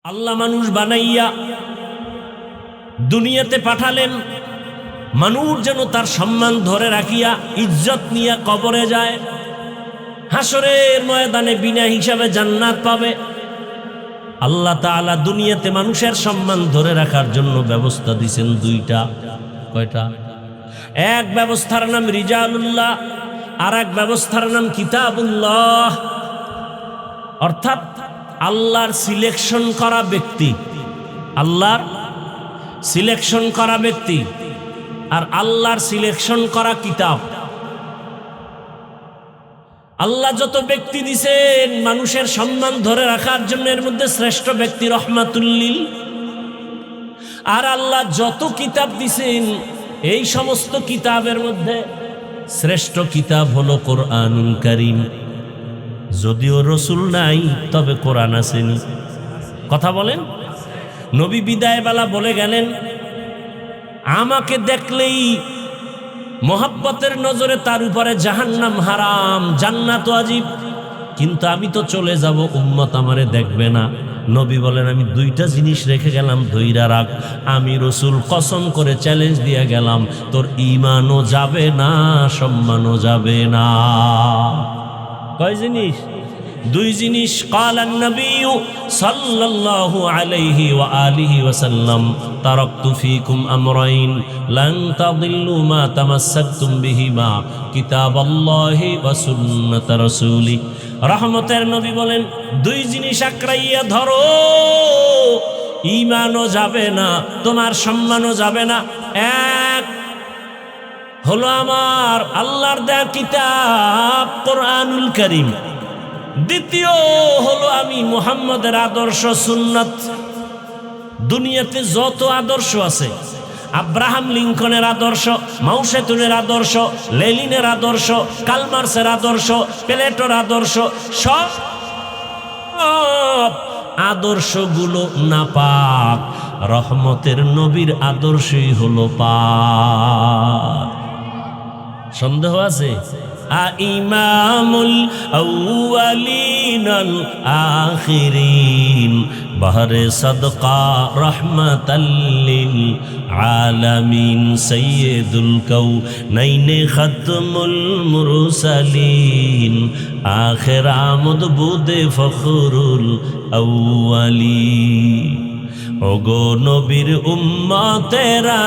আল্লাহ মানুষ বানাইয়া দুনিয়াতে পাঠালেন, মানুষ যেন তার সম্মান ধরে রাখিয়া ইজ্জত নিয়ে কবরে যায়, হাসরের ময়দানে বিনা হিসাবে জান্নাত পাবে। আল্লাহ তাআলা দুনিয়াতে মানুষের সম্মান ধরে রাখার জন্য ব্যবস্থা দিয়েছেন দুইটা। কয়টা? এক ব্যবস্থার নাম রিজালুল্লাহ, আর এক ব্যবস্থার নাম কিতাবুল্লাহ। অর্থাৎ আল্লাহর সিলেকশন করা ব্যক্তি, আল্লাহর সিলেকশন করা ব্যক্তি আর আল্লাহর সিলেকশন করা কিতাব। আল্লাহ যত ব্যক্তি দিছেন মানুষের সম্মান ধরে রাখার জন্য, এর মধ্যে শ্রেষ্ঠ ব্যক্তি রহমাতুল্লিল। আর আল্লাহ যত কিতাব দিছেন এই সমস্ত কিতাবের মধ্যে শ্রেষ্ঠ কিতাব হলো কোরআনুল কারীম। যদিও রসুল নাই, তবে কোরআন আসেনি। কথা বলেন। নবী বিদায় বেলা বলে গেলেন, আমাকে দেখলেই মোহাব্বতের নজরে তার উপরে জাহান্নাম হারাম, জান্নাত ওয়াজিব, কিন্তু আমি তো চলে যাব, উম্মত আমারে দেখবে না। নবী বলেন, আমি দুইটা জিনিস রেখে গেলাম, ধইরা রাখ। আমি রসুল কসম করে চ্যালেঞ্জ দিয়ে গেলাম, তোর ঈমানও যাবে না, সম্মানও যাবে না। কয় জিনিস? দুই জিনিস। কালান নবী সাল্লাল্লাহু আলাইহি ওয়া আলিহি ওয়াসাল্লাম, তারাকতু ফীকুম আমরাইন লান তাদিল্লু মা তামাসসাকতুম বিহিমা কিতাবাল্লাহি ওয়া সুন্নাত রাসূলি। রহমতের নবী বলেন, দুই জিনিস আঁকড়াইয়া ধরো, ঈমানও যাবে না, তোমার সম্মানও যাবে না। এক হলো আমার আল্লাহর দেয়া কিতাব কোরআনুল কারীম। দ্বিতীয় হলো আমি মুহাম্মদের আদর্শ সুন্নাত। দুনিয়াতে যত আদর্শ আছে, আব্রাহাম লিঙ্কনের আদর্শ, মাও সেতুনের আদর্শ, লেনিনের আদর্শ, কালমার্সের আদর্শ, প্লেটোর আদর্শ, সব আদর্শগুলো নাপাক। রহমতের নবীর আদর্শই হলো পাক। সন্দেহ আছে? ইমামুল আউয়ালিন আল আখিরিন বাহরে সাদকা রহমাতাল লিল আলামিন সাইয়্যিদুল কাউনাইনে খাতমুল মুরসালিন আখির আমদ বুদে ফখরুল আউয়ালিন। ওগো নবীর উম্মতেরা,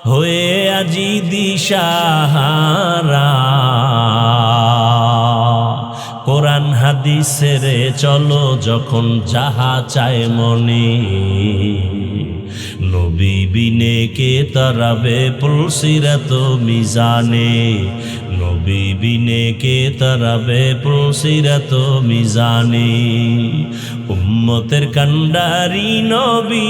হয়ে আজি দিশাহারা, কোরআন হাদিসের চলো যখন যাহা চায় মনে। নবী বিনে কে তারাবে পুলসিরাত মিজানে, নবী বিনে কে তারাবে পুলসিরাত মিজানে। উম্মতের কান্ডারি নবী,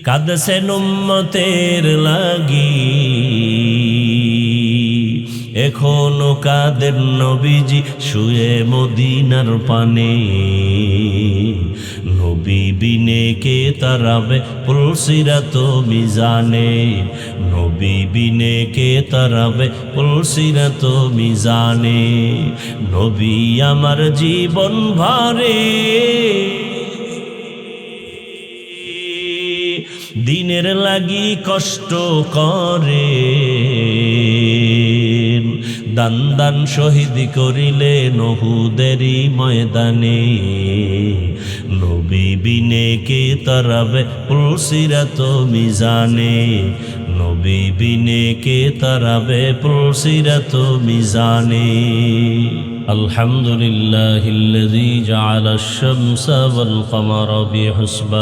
কাঁদছেন উম্মতের লাগি, এখনো কাঁদেন নবীজি শুয়ে মদিনার পানে। নবী বিনে কে তারাবে পুলসিরাত মিজানে, নবী বিনে কে তারাবে পুলসিরাত মিজানে। নবী আমার জীবন ভরে দিনের লাগি কষ্ট করে, দান দান শহীদ করিলে উহুদেরই ময়দানে। নবী বিনে কে তারাবে পুলসিরাত মিজানে, নবী বিনে কে তারাবে পুলসিরাত মিজানে। আলহামদুলিল্লাহিল্লাযী জাআলাশ শামসা ওয়াল কমারা বিহুসবান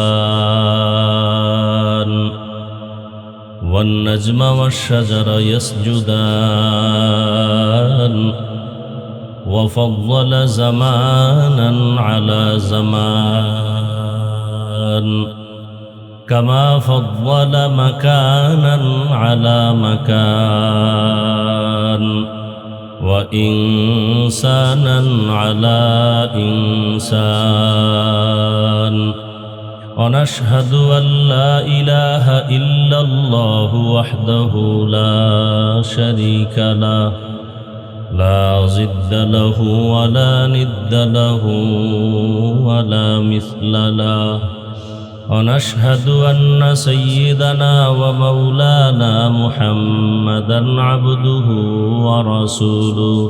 ওয়ান নাজমা ওয়াশ শাজারা ইয়াসজুদান ওয়া ফাদ্দালা জামানান আলা জামান কামা ফাদ্দালা মাকানান আলা মাকান وإنسانا على إنسان ونشهد أن لا إله إلا الله وحده لا شريك له لا ضد له ولا ند له ولا مثل له ونشهد أن سيدنا ومولانا محمدا عبده ورسوله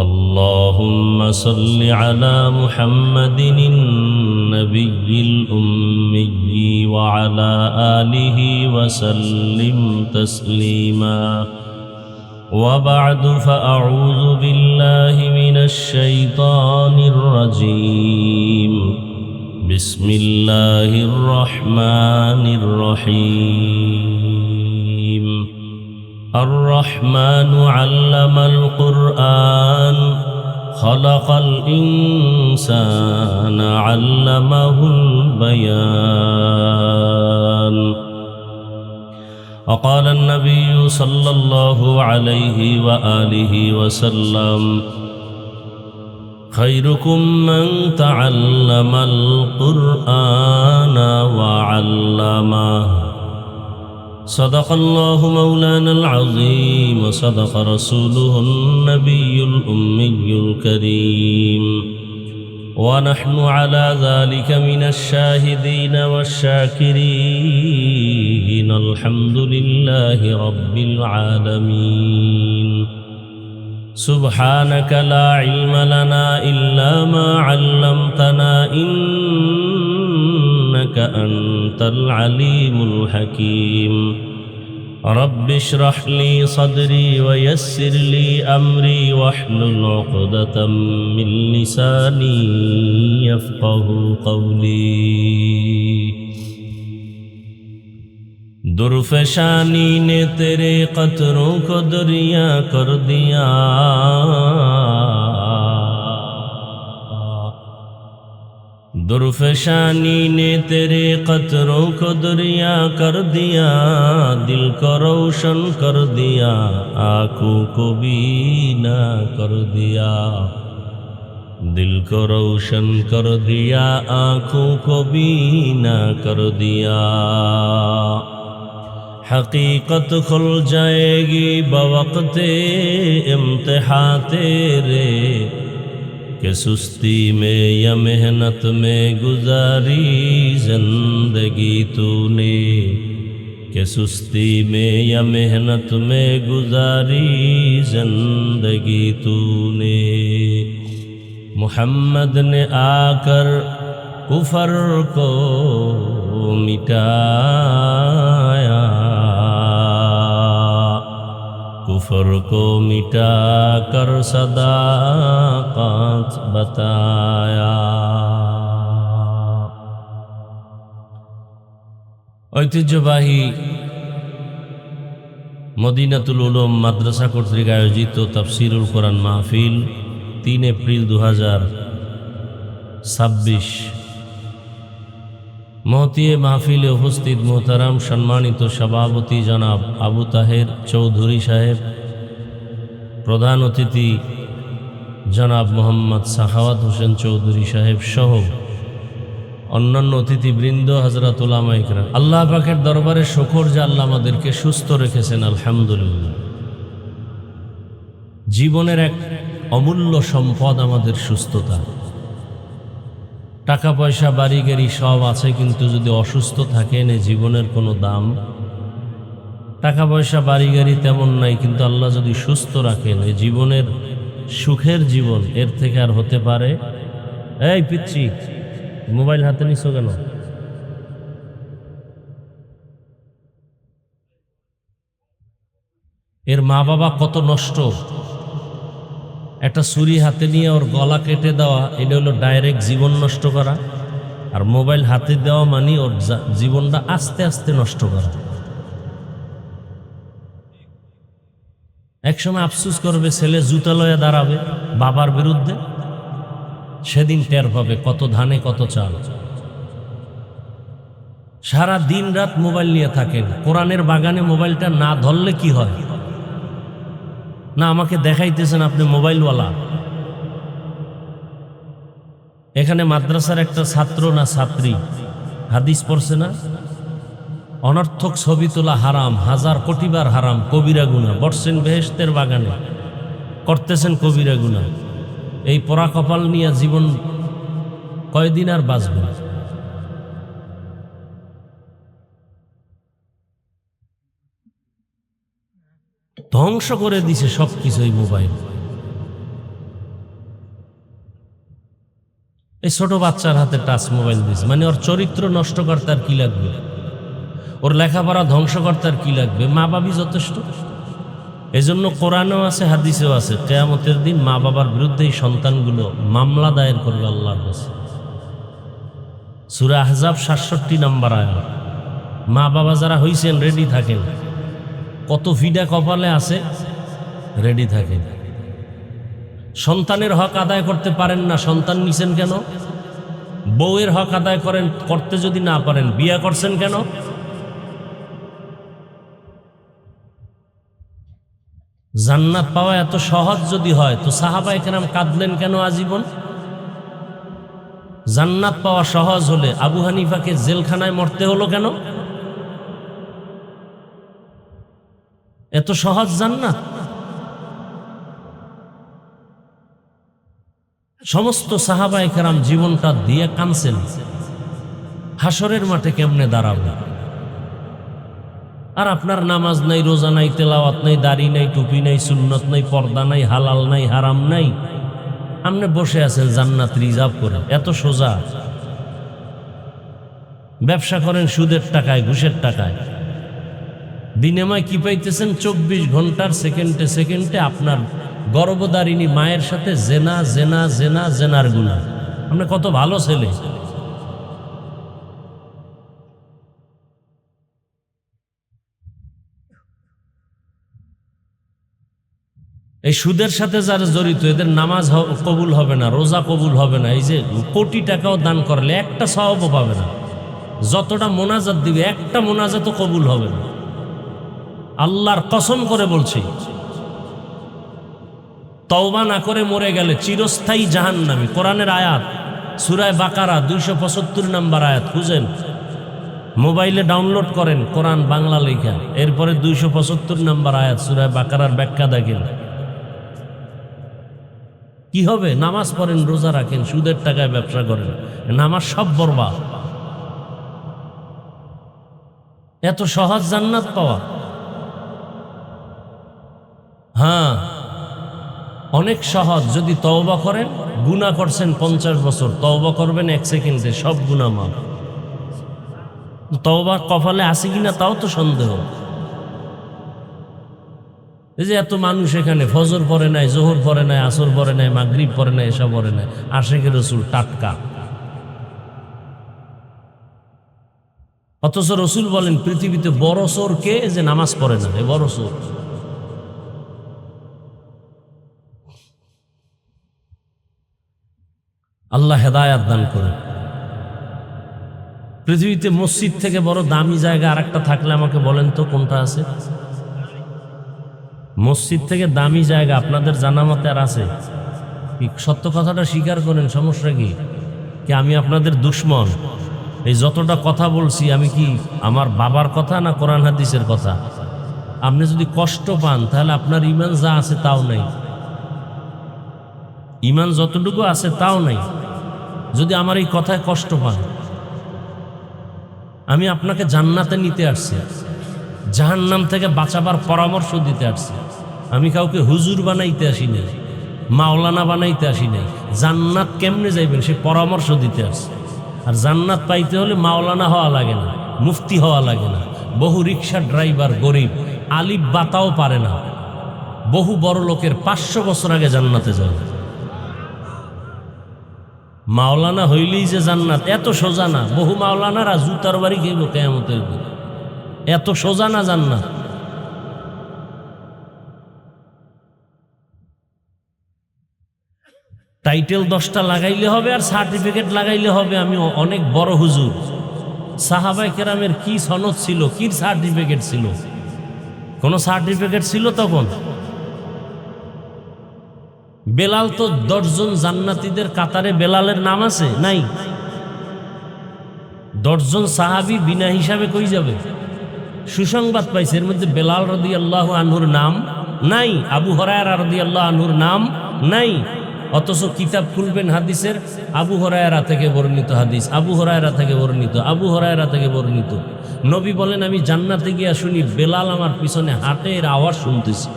اللهم صل على محمد النبي الأمي وعلى آله وسلم تسليما وبعد فأعوذ بالله من الشيطان الرجيم بسم الله الرحمن الرحيم الرحمن علم القرآن خلق الإنسان علمه البيان وقال النبي صلى الله عليه وآله وسلم خيركم من تعلم القرآن وعلمه صدق الله مولانا العظيم وصدق رسوله النبي الأمي الكريم ونحن على ذلك من الشاهدين والشاكرين الحمد لله رب العالمين سبحانك لا علم لنا إلا ما علمتنا إنك أنت العليم الحكيم رب اشرح لي صدري ويسر لي أمري واحلل عقدة من لساني يفقه قولي दुर्फशानी ने तेरे कतरों को दरिया कर दिया दुर्फशानी ने तेरे कतरों को दरिया कर दिया दिल को रोशन कर दिया आँखों को बीना कर दिया दिल को रोशन कर दिया आँखों को बीना कर दिया हकीकत खुल जाएगी बवक़्ते इम्तिहां तेरे कि सुस्ती में या मेहनत में गुजारी जिंदगी तूने कि सुस्ती में या मेहनत में गुजारी जिंदगी तूने मोहम्मद ने आकर कुफर को मिटाया कुफर को मिटा कर सदाकत बताया ঐতিহ্যবাহী মদিনাতুল উলুম মাদ্রাসা কর্তৃক আয়োজিত তাফসীরুল কোরআন মাহফিল 3 এপ্রিল 2026 মহতিয়ে মাহফিলে উপস্থিত মোহতারাম সম্মানিত সভাপতি জনাব আবু তাহের চৌধুরী সাহেব, প্রধান অতিথি জনাব মোহাম্মদ সাখাওয়াত হোসেন চৌধুরী সাহেব সহ অন্যান্য অতিথিবৃন্দ, হযরত উলামা ইকরাম, আল্লাহ পাকের দরবারে শুকর যে আল্লাহ আমাদেরকে সুস্থ রেখেছেন আলহামদুলিল্লাহ। জীবনের এক অমূল্য সম্পদ আমাদের সুস্থতা। টাকা পয়সা বাড়ি গাড়ি সব আছে, কিন্তু যদি অসুস্থ থাকেন এ জীবনের কোনো দাম। টাকা পয়সা বাড়ি গাড়ি তেমন নাই, কিন্তু আল্লাহ যদি সুস্থ রাখেন এ জীবনের সুখের জীবন এর থেকে আর হতে পারে। এই পিচ্ছি, মোবাইল হাতে নিছো কেন? এর মা বাবা কত নষ্ট, একটা ছুরি হাতে নিয়ে ওর গলা কেটে দেওয়া, এটা হলো ডাইরেক্ট জীবন নষ্ট করা। আর মোবাইল হাতে দেওয়া মানে ওর জীবনটা আস্তে আস্তে নষ্ট করা। একসময় আফসোস করবে, ছেলে জুতা লয়ে দাঁড়াবে বাবার বিরুদ্ধে, সেদিন টের পাবে কত ধানে কত চাল। সারা দিন রাত মোবাইল নিয়ে থাকেন, কোরআনের বাগানে মোবাইলটা না ধরলে কি হয়? না আমাকে দেখাইতেছেন আপনি মোবাইলওয়ালা। এখানে মাদ্রাসার একটা ছাত্র না ছাত্রী হাদিস পড়ছে না? অনর্থক ছবি তোলা হারাম, 1000 কোটি বার হারাম, কবিরা গুনাহ। বসছেন বেহেশতের বাগানে, করতেছেন কবিরা গুনাহ। এই পোড়া কপাল নিয়ে জীবন কয়দিন আর বাঁচবেন? ধ্বংস করে দিছে সবকিছু এই মোবাইল। এই ছোট বাচ্চার হাতে টাচ মোবাইল দিছে, মানে ওর চরিত্র নষ্ট করতে আর কি লাগবে? ওর লেখাপড়া ধ্বংস করতে আর কি লাগবে? মা বাবই যথেষ্ট। এজন্য কোরআনেও আছে, হাদিসেও আছে, কিয়ামতের দিন মা বাবার বিরুদ্ধে এই সন্তানগুলো মামলা দায়ের করবে আল্লাহর কাছে। সূরা আহজাব 67 নম্বর আয়াত। মা বাবা যারা হইছেন রেডি থাকেন, কত ফিডা কপালে আছে, রেডি থাকেন। সন্তানের হক আদায় করতে পারেন না, সন্তান নিছেন কেন? বউয়ের হক আদায় করতে যদি না পারেন, বিয়ে করছেন কেন? জান্নাত পাওয়া এত সহজ যদি হয় তো সাহাবায়ে কেরাম কাঁদলেন কেন আজীবন? জান্নাত পাওয়া সহজ হলে আবু হানিফাকে জেলখানায় মরতে হলো কেন? এত সহজ জান্নাত। সমস্ত সাহাবায়ে কেরাম জীবনটা দিয়ে কানছেন, হাসরের মাঠে কেমনে দাঁড়াবো? আর আপনার নামাজ নাই, রোজা নাই, তেলাওয়াত নাই, দাড়ি নাই, টুপি নাই, সুন্নত নাই, পর্দা নাই, হালাল নাই, হারাম নাই, আপনি বসে আছেন জান্নাত রিজার্ভ করে। এত সোজা। ব্যবসা করেন সুদের টাকায়, ঘুষের টাকায়, বিনিময় কি পাইতেছেন? 24 ঘন্টার সেকেন্ডে সেকেন্ডে আপনার গর্ভধারিণী মায়ের সাথে জেনা জেনা জেনা জেনার গুনাহ। আপনি কত ভালো ছেলে। এই সুদের সাথে যারা জড়িত এদের নামাজ কবুল হবে না, রোজা কবুল হবে না। এই যে কোটি টাকাও দান করলে একটা সওয়াবও পাবে না। যতটা মোনাজাত দিবে একটা মোনাজাতও কবুল হবে না। আল্লাহর কসম করে বলছি, তওবা না করে মরে গেলে চিরস্থায়ী জাহান্নামী। কোরআনের আয়াত, সূরা বাকারা 275 নম্বর আয়াত খুঁজেন, মোবাইলে ডাউনলোড করেন, কোরআন বাংলা লেখা, এরপরে 275 নম্বর আয়াত সূরা বাকারার ব্যাখ্যা দেখেন। কি হবে? নামাজ পড়েন, রোজা রাখেন, সুদের টাকায় ব্যবসা করেন, নামাজ সব বরবাদ। এত সহজ জান্নাত পাওয়া? হ্যাঁ, অনেক সহজ। যদি তওবা করেন, গুনাহ করছেন 50 বছর, তওবা করবেন 1 সেকেন্ডে, সব গুনাহ মাফ। তওবা কপালে আছে কিনা তাও তো সন্দেহ। এই যে এত মানুষ এখানে ফজর পড়ে নাই, জোহর পড়ে নাই, আসর পড়ে নাই, মাগরিব পড়ে নাই, এসা পড়ে নাই, আশিকে রসুল টাটকা। অথচ রসুল বলেন পৃথিবীতে বড় চোর কে? যে নামাজ পড়ে না, এ বড় চোর। আল্লাহ হেদায়াত দান করে। পৃথিবীতে মসজিদ থেকে বড় দামি জায়গা আর একটা থাকলে আমাকে বলেন তো কোনটা আছে? মসজিদ থেকে দামি জায়গা আপনাদের জানা মতে আর আছে? সত্য কথাটা স্বীকার করেন, সমস্যা কি? আমি আপনাদের দুশ্মন? এই যতটা কথা বলছি আমি কি আমার বাবার কথা না কোরআন হাদিসের কথা? আপনি যদি কষ্ট পান তাহলে আপনার ঈমান যা আছে তাও নাই, ঈমান যতটুকু আছে তাও নাই। যদি আমার এই কথায় কষ্ট পান, আমি আপনাকে জান্নাতে নিতে আসছি, জাহান্নাম থেকে বাঁচাবার পরামর্শ দিতে আসছি। আমি কাউকে হুজুর বানাইতে আসি নাই, মাওলানা বানাইতে আসি নাই। জান্নাত কেমনে যাইবেন সে পরামর্শ দিতে আসছে। আর জান্নাত পাইতে হলে মাওলানা হওয়া লাগে না, মুফতি হওয়া লাগে না। বহু রিক্সা ড্রাইভার গরিব আলিফ বাতাও পারে না, বহু বড় লোকের 500 বছর আগে জান্নাতে যাবে। মাওলানা হইলেই যে জান্নাত এত সোজা না। বহু মাওলানারা জুতার বাড়ি খেইব কিয়ামতের দিন। এত সোজা না জান্নাত। টাইটেল 10টা লাগাইলে হবে আর সার্টিফিকেট লাগাইলে হবে আমি অনেক বড় হুজুর। সাহাবায়ে কেরামের কি সনদ ছিল, কি সার্টিফিকেট ছিল? কোন সার্টিফিকেট ছিল তখন? বেলাল তো 10 জন জান্নাতীদের কাতারে বেলালের নাম আছে? নাই। 10 জন সাহাবী বিনা হিসাবে কই যাবে? সুসংবাদ পাইছে, এর মধ্যে বেলাল রাদিয়াল্লাহু আনহুর নাম নাই, আবু হুরায়রা রাদিয়াল্লাহু আনহুর নাম নাই। অথচ কিতাব খুলবেন হাদিসের, আবু হুরায়রা থেকে বর্ণিত হাদিস, আবু হুরায়রা থেকে বর্ণিত, আবু হুরায়রা থেকে বর্ণিত। নবী বলেন আমি জান্নাতে গিয়া শুনি বেলাল আমার পিছনে হাঁটে, এর আওয়াজ শুনতেছি।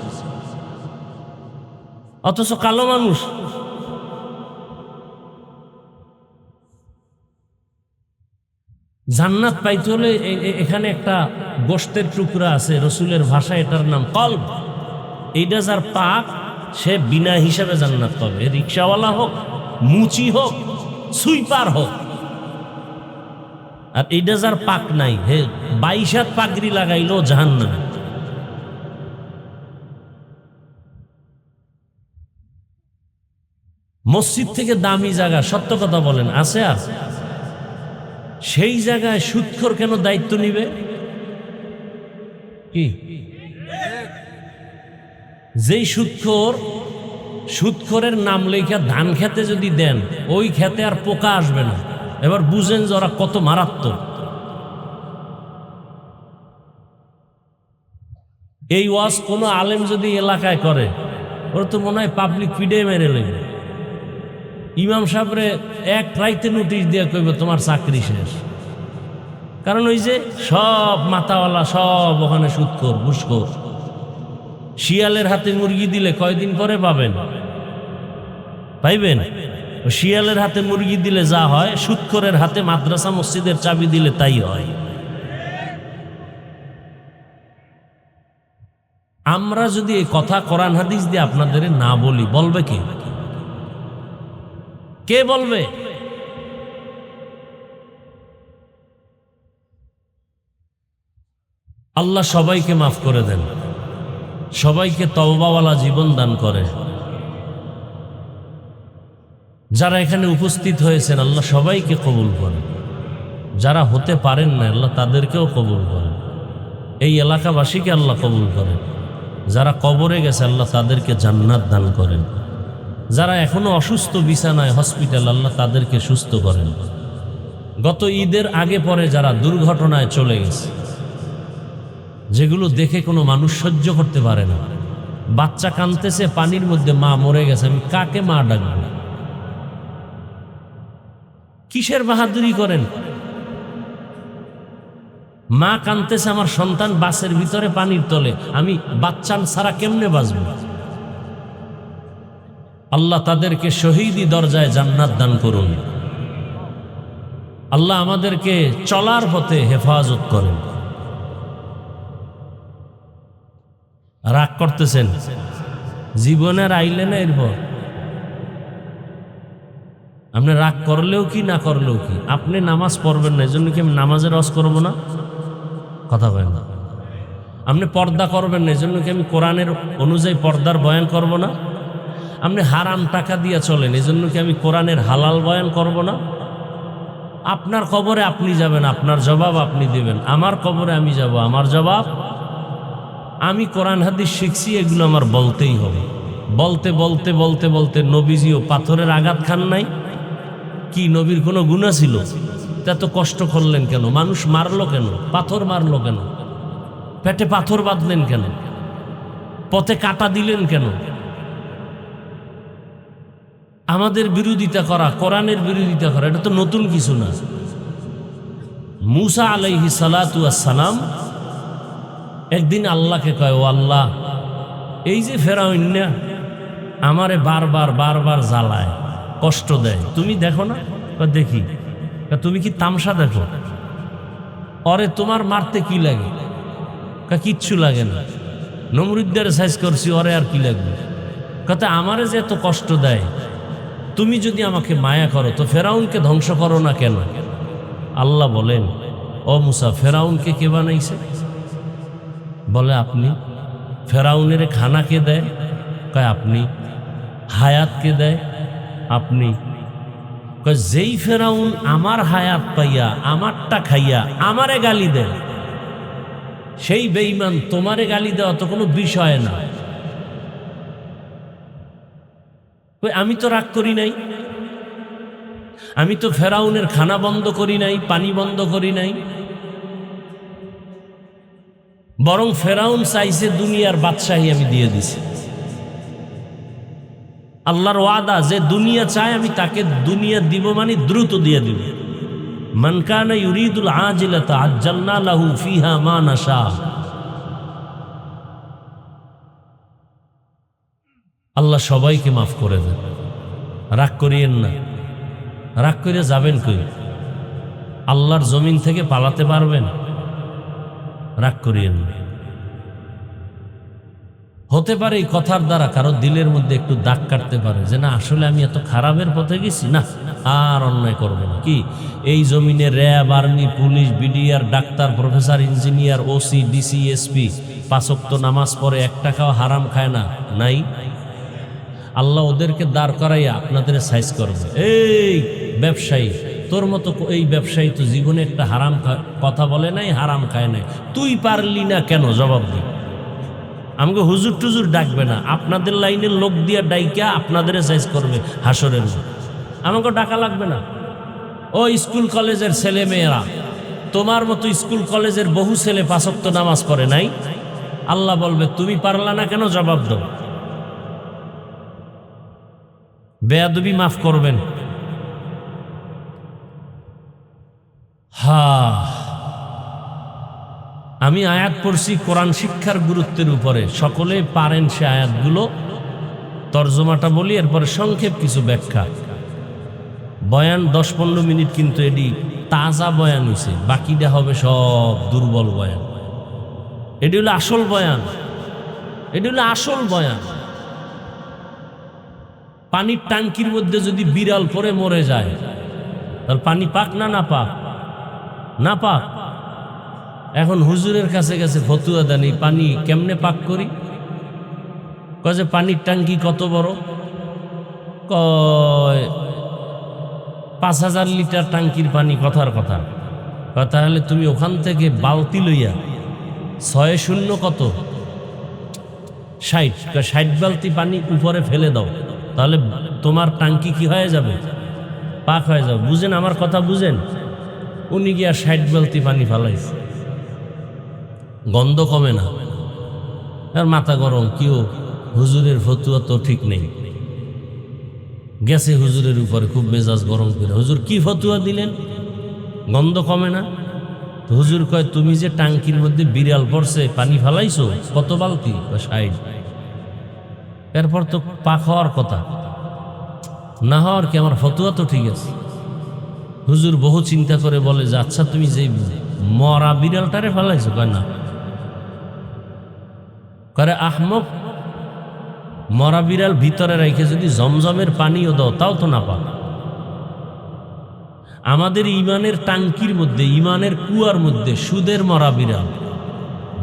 অথচ কালো মানুষ। জান্নাত পাইতে হলে এখানে একটা গোশতের টুকরা আছে, রসুলের ভাষায় এটার নাম কলব। এইটা যার পাক, সে বিনা হিসাবে জান্নাত পাবে। রিক্সাওয়ালা হোক, মুচি হোক, সুইপার হোক। আর এইটা যার পাক নাই, হে 22 হাত পাগড়ি লাগাইলো জাহান্নাম। মসজিদ থেকে দামি জায়গা, সত্য কথা বলেন, আছে? আর সেই জায়গায় সুদখোর কেন দায়িত্ব নিবে? কি যেই সুদখোরের নাম লেখা ধান খেতে যদি দেন, ওই খেতে আর পোকা আসবে না। এবার বুঝেন যে ওরা কত মারাত্মক। এই ওয়াজ কোনো আলেম যদি এলাকায় করে, ওর তো মনে হয় পাবলিক পিডে মেরে লেগে। ইমাম সাহেবরে এক রাইতে নোটিশ দিয়ে কইবে তোমার চাকরি শেষ। কারণ ওই যে সব মাথাওয়ালা, সব ওখানে সুদখোর, ঘুষখোর। শিয়ালের হাতে মুরগি দিলে কয়দিন পরে পাবেন? পাইবেন? শিয়ালের হাতে মুরগি দিলে যা হয়, সুদখোরের হাতে মাদ্রাসা মসজিদের চাবি দিলে তাই হয়। আমরা যদি এই কথা কোরআন হাদিস দিয়ে আপনাদের না বলি, বলবে কে? কে বলবে? আল্লাহ সবাইকে মাফ করে দেন, সবাইকে তওবাওয়ালা জীবন দান করে। যারা এখানে উপস্থিত হয়েছেন, আল্লাহ সবাইকে কবুল করেন। যারা হতে পারেন না, আল্লাহ তাদেরকেও কবুল করেন। এই এলাকাবাসীকে আল্লাহ কবুল করেন। যারা কবরে গেছে, আল্লাহ তাদেরকে জান্নাত দান করেন। যারা এখনো অসুস্থ বিছানায়, হসপিটাল, আল্লাহ তাদেরকে সুস্থ করেন। গত ঈদের আগে পরে যারা দুর্ঘটনায় চলে গেছে, যেগুলো দেখে কোনো মানুষ সহ্য করতে পারে না, বাচ্চা কাঁদতেছে পানির মধ্যে, মা মরে গেছে, আমি কাকে মা ডাকবো? কিসের বাহাদুরি করেন? মা কাঁদতেছে, আমার সন্তান বাসের ভিতরে পানির তলে, আমি বাচ্চা ছাড়া কেমনে বাঁচব? আল্লাহ তাদেরকে শহীদি দরজায় জান্নাত দান করুন। আল্লাহ আমাদেরকে চলার পথে হেফাজত করেন। রাগ করতেছেন? জীবনের আইলে না এরপর আপনি রাগ করলেও কি, না করলেও কি, আপনি নামাজ পড়বেন না, এই জন্য কি আমি নামাজের রস করবো না? কথা বলেন না। আপনি পর্দা করবেন না, এই জন্য কি আমি কোরআনের অনুযায়ী পর্দার বয়ান করব না? আপনি হারাম টাকা দিয়ে চলেন, এই জন্য কি আমি কোরআনের হালাল বয়ান করব না? আপনার কবরে আপনি যাবেন, আপনার জবাব আপনি দিবেন। আমার কবরে আমি যাব, আমার জবাব। আমি কোরআন হাদিস শিখছি, এগুলো আমার বলতেই হবে। বলতে বলতে বলতে বলতে নবীজিও পাথরের আঘাত খান নাই। কি নবীর কোনো গুনাহ ছিল? এত কষ্ট করলেন কেন? মানুষ মারলো কেন? পাথর মারলো কেন? পেটে পাথর বাঁধলেন কেন? পথে কাটা দিলেন কেন? আমাদের বিরোধিতা করা, কোরআনের বিরোধিতা করা, এটা তো নতুন কিছু না। মুসা আলাইহিস সালাতু ওয়াস সালাম একদিন আল্লাহকে কয়, ও আল্লাহ, এই যে ফেরাউন না আমারে বারবার বারবার জ্বালায়, কষ্ট দেয়, তুমি দেখো না? দেখি। তুমি কি তামসা দেখো? অরে তোমার মারতে কি লাগে? কিচ্ছু লাগে না, নমরুদ্দের সাইজ করছি, ওরে আর কি লাগবে? কথা আমারে যে এত কষ্ট দেয়, তুমি যদি আমাকে মায়া করো তো ফেরাউনকে ধ্বংস করো না কেন? আল্লাহ বলেন, ও মুসা, ফেরাউনকে কে বানাইছে? বলে আপনি। ফেরাউনের খানা কে দেয়? কয় আপনি। হায়াত কে দেয়? আপনি। কয় যেই ফেরাউন আমার হায়াত পাইয়া, আমারটা খাইয়া আমারে গালি দেয়, সেই বেঈমান তোমারে গালি দেওয়া তো কোনো বিষয় না। আমি তো রাগ করি নাই। আমি তো ফেরাউনের খানা বন্ধ করি নাই, পানি বন্ধ করি নাই, বরং ফেরাউন চাইছে দুনিয়ার বাদশাহী আমি দিয়ে দিছি। আল্লাহর ওয়াদা, যে দুনিয়া চায় আমি তাকে দুনিয়া দিব, মানে দ্রুত দিয়ে দিব। মান কানা ইউরিদুল আজিলাতা আজ্জালনা লাহু ফিহা মা নাশা। আল্লাহ সবাইকে মাফ করে দেন, রাগ করিয়েন না। রাগ করে যাবেন কই? আল্লাহর জমিন থেকে পালাতে পারবেন? রাগ করিয়েন না। হতে পারে এই কথার দ্বারা কারো দিলের মধ্যে একটু দাগ কাটতে পারে, যে না আসলে আমি এত খারাপের পথে গেছি, না আর অন্যায় করবে না। কি এই জমিনে RAB, army, police, BDR, doctor, professor, engineer, OC, DC, SP 5 ওয়াক্ত নামাজ পড়ে 1 টাকাও হারাম খায় না? নাই? আল্লাহ ওদেরকে দাঁড় করাইয়া আপনাদের সাইজ করবে। এই ব্যবসায়ী, তোর মতো এই ব্যবসায়ী তো জীবনে একটা হারাম কথা বলে নাই, হারাম খায় নাই, তুই পারলি না কেন? জবাব দি। আমাকে হুজুর টুজুর ডাকবে না, আপনাদের লাইনের লোক দিয়া ডাইকা আপনাদের সাইজ করবে হাসরের। আমাকে ডাকা লাগবে না। ও স্কুল কলেজের ছেলে মেয়েরা, তোমার মতো স্কুল কলেজের বহু ছেলে 5 ওয়াক্ত নামাজ পড়ে নাই। আল্লাহ বলবে তুমি পারলা না কেন? জবাব দাও। বেয়াদবি মাফ করবেন। আমি আয়াত পড়ছি কোরআন শিক্ষার গুরুত্বের উপরে, সকলে পারেন সে আয়াতগুলো। তর্জমাটা বলি, এরপরে সংক্ষেপ কিছু ব্যাখ্যা। বয়ান 10-15 মিনিট, কিন্তু এটি তাজা বয়ান হয়েছে, বাকিটা হবে সব দুর্বল বয়ান। এটি হলো আসল বয়ান, এটি হলো আসল বয়ান। পানির ট্যাঙ্কির মধ্যে যদি বিড়াল পরে মরে যায়, তাহলে পানি পাক না না পাক? না পাক। এখন হুজুরের কাছে গেছে ফতুয়া দেন, এই পানি কেমনে পাক করি? কয় যে পানির ট্যাঙ্কি কত বড়? কয় 5000 লিটার ট্যাঙ্কির পানি। কথার কথা। তাহলে তুমি ওখান থেকে বালতি লইয়া 6 কত 60 বালতি পানি উপরে ফেলে দাও, তাহলে তোমার ট্যাঙ্কি কি হয়ে যাবে? পাক হয়ে যাবে। বুঝেন আমার কথা? বুঝেন? উনি গিয়া 60 বালতি পানি ফেলাইছে, গন্ধ কমে না, আর মাথা গরম। কিও হুজুরের ফতুয়া তো ঠিক নেই, গেছে হুজুরের উপরে খুব মেজাজ গরম করে। হুজুর কি ফতুয়া দিলেন? গন্ধ কমে না? হুজুর কয় তুমি যে ট্যাঙ্কির মধ্যে বিড়াল পড়ছে পানি ফেলাইছো, কত বালতি? 60। এরপর তো পাক হওয়ার কথা, না হওয়ার কি? আমার ফতুয়া তো ঠিক আছে। হুজুর বহু চিন্তা করে বলে যে আচ্ছা তুমি যে মরা বিড়ালটারে ফেলাইছো? কয় না। করে আহমক, মরা বিড়াল ভিতরে রেখে যদি জমজমের পানিও দাও তাও তো না পাক। আমাদের ইমানের টাঙ্কির মধ্যে, ইমানের কুয়ার মধ্যে সুদের মরা বিড়াল।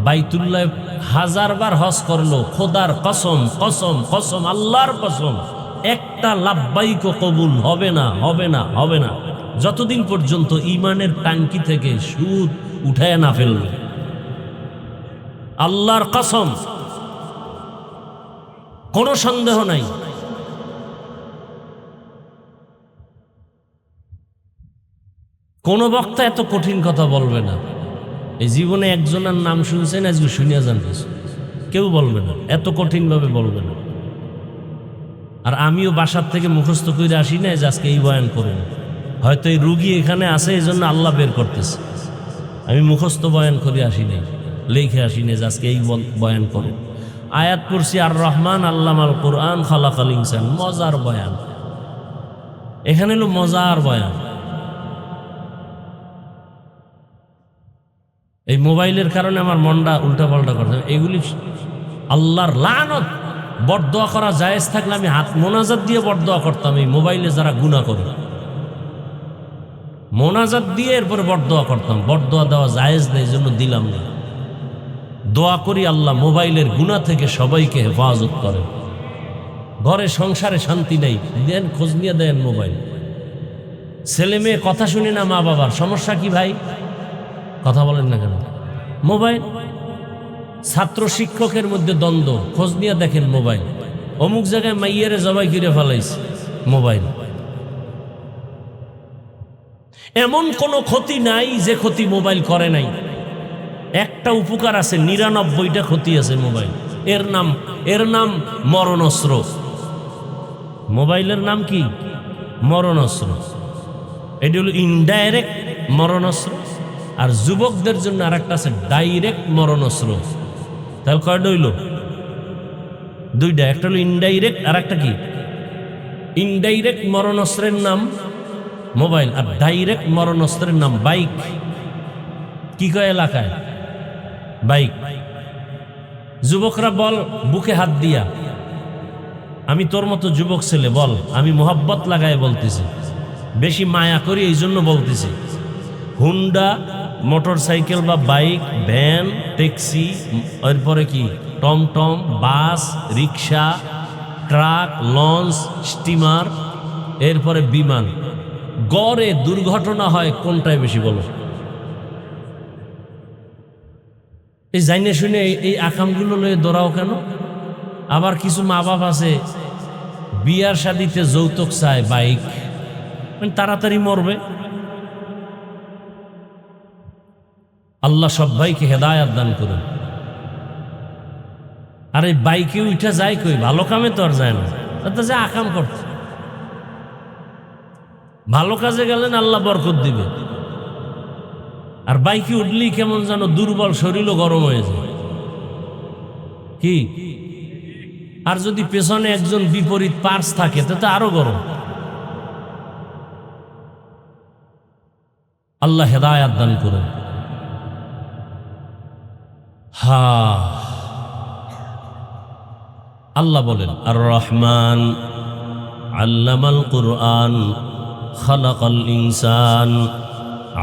বাইতুল্লাহ 1000 বার হজ করলো, খোদার কসম কসম কসম, আল্লাহর কসম, একটা লাব্বাইক কবুল হবে না, হবে না, হবে না, যতদিন পর্যন্ত ইমানের টাঙ্কি থেকে সুদ উঠায় না ফেলবে। আল্লাহর কসম, কোনো সন্দেহ নাই। কোন বক্তা এত কঠিন কথা বলবে না। এই জীবনে একজনের নাম শুনছেন, আজকে শুনিয়া যান, কেউ বলবে না, এত কঠিনভাবে বলবে না। আর আমিও বাসার থেকে মুখস্থ করে আসি না যে আজকে এই বয়ান করব। হয়তো এই রুগী এখানে আছে, এই জন্য আল্লাহ বের করতেছে। আমি মুখস্থ বয়ান করে আসি নাই, লিখে আসি নাই যে আজকে এই বয়ান করে। আয়াত পড়ছি, আর রহমান আল্লামাল কোরআন খালাকাল ইনসান। মজার বয়ান, এখানে হলো মজার বয়ান। এই মোবাইলের কারণে আমার মনটা উল্টাপাল্টা করছে। এগুলি আল্লাহর লানত। বরদোয়া করা জায়েজ থাকলে আমি হাত মোনাজাত দিয়ে বরদোয়া করতাম। এই মোবাইলে যারা গুনাহ করে, মোনাজাত দিয়ে এরপরে বরদোয়া করতাম। বরদোয়া দেওয়া জায়েজ নেই, জন্য দিলাম না। দোয়া করি আল্লাহ মোবাইলের গুনাহ থেকে সবাইকে হেফাজত করে। ঘরে সংসারে শান্তি নেই, দেন খোঁজ নিয়ে দেন মোবাইল। ছেলে মেয়ে কথা শুনে না মা বাবার, সমস্যা কি ভাই? কথা বলেন না কেন? মোবাইল। ছাত্র শিক্ষকের মধ্যে দ্বন্দ্ব, খোঁজ নিয়ে দেখেন মোবাইল। অমুক জায়গায় মাইয়ারে জবাই করে ফেলাইছে, মোবাইল। এমন কোনো ক্ষতি নাই যে ক্ষতি মোবাইল করে নাই। একটা উপকার আছে, ৯৯টা ক্ষতি আছে মোবাইল। এর নাম মরণস্ত্র। মোবাইলের নাম কি? মরণস্ত্র। এটি হলো ইনডাইরেক্ট মরণস্ত্র। আর যুবকদের জন্য আর একটা আছে ডাইরেক্ট মরণস্ত্র। তাহলে কয়টা হইল? দুইটা। একটা হলো ইনডাইরেক্ট, আর একটা কি? ইনডাইরেক্ট মরণস্ত্রের নাম মোবাইল, আর ডাইরেক্ট মরণস্ত্রের নাম বাইক। কি কয় এলাকায়? বাইক। যুবকরা বল বুকে হাত দিয়া, আমি তোর মতো যুবক ছেলে, বল। আমি মোহাব্বত লাগায় বলতেছি, বেশি মায়া করি এই জন্য বলতেছি। হুন্ডা মোটর সাইকেল বা বাইক, ভ্যান, ট্যাক্সি, এরপরে কি টমটম, বাস, রিক্সা, ট্রাক, লঞ্চ, স্টিমার, এরপরে বিমান, গড়ে দুর্ঘটনা হয় কোনটায় বেশি বলো? এই জাইনে শুনে এই আকামগুলো লয়ে দৌড়াও কেন? আবার কিছু মা বাপ আছে বিয়ার শাদিতে যৌতুক চায়, বাইক, তাড়াতাড়ি মরবে। আল্লাহ সবাইকে হেদায়াত দান করুন। আর এই বাইকে উঠা যায় কই? ভালো কামে তো আর যায় না, তো যে আকাম করছে। ভালো কাজে গেলেন আল্লাহ বরকত দিবে। আর বাইকে উঠলেই কেমন যেন দুর্বল, শরীরও গরম হয়ে যায়। কি? আর যদি পেছনে একজন বিপরীত পার্স থাকে তো আরো গরম। আল্লাহ হেদায়াত দান করুন। আল্লাহ বলেন, আর রহমান আল্লামাল কুরআন খালাকাল ইনসান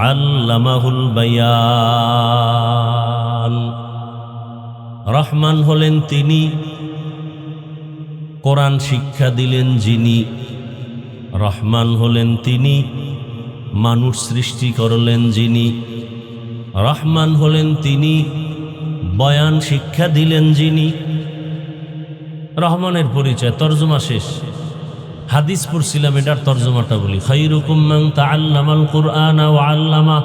আল্লামাহুল বায়ান। রহমান হলেন তিনি, কোরআন শিক্ষা দিলেন যিনি। রহমান হলেন তিনি, মানুষ সৃষ্টি করলেন যিনি। রহমান হলেন তিনি, বয়ান শিক্ষা দিলেন যিনি। রহমানের পরিচয়, তর্জমা শেষ। হাদিস পড়ছিলাম, এটার তর্জমাটা বলি। খায়রুকুম মান তাআল্লামাল কুরআনা ওয়া আল্লামা।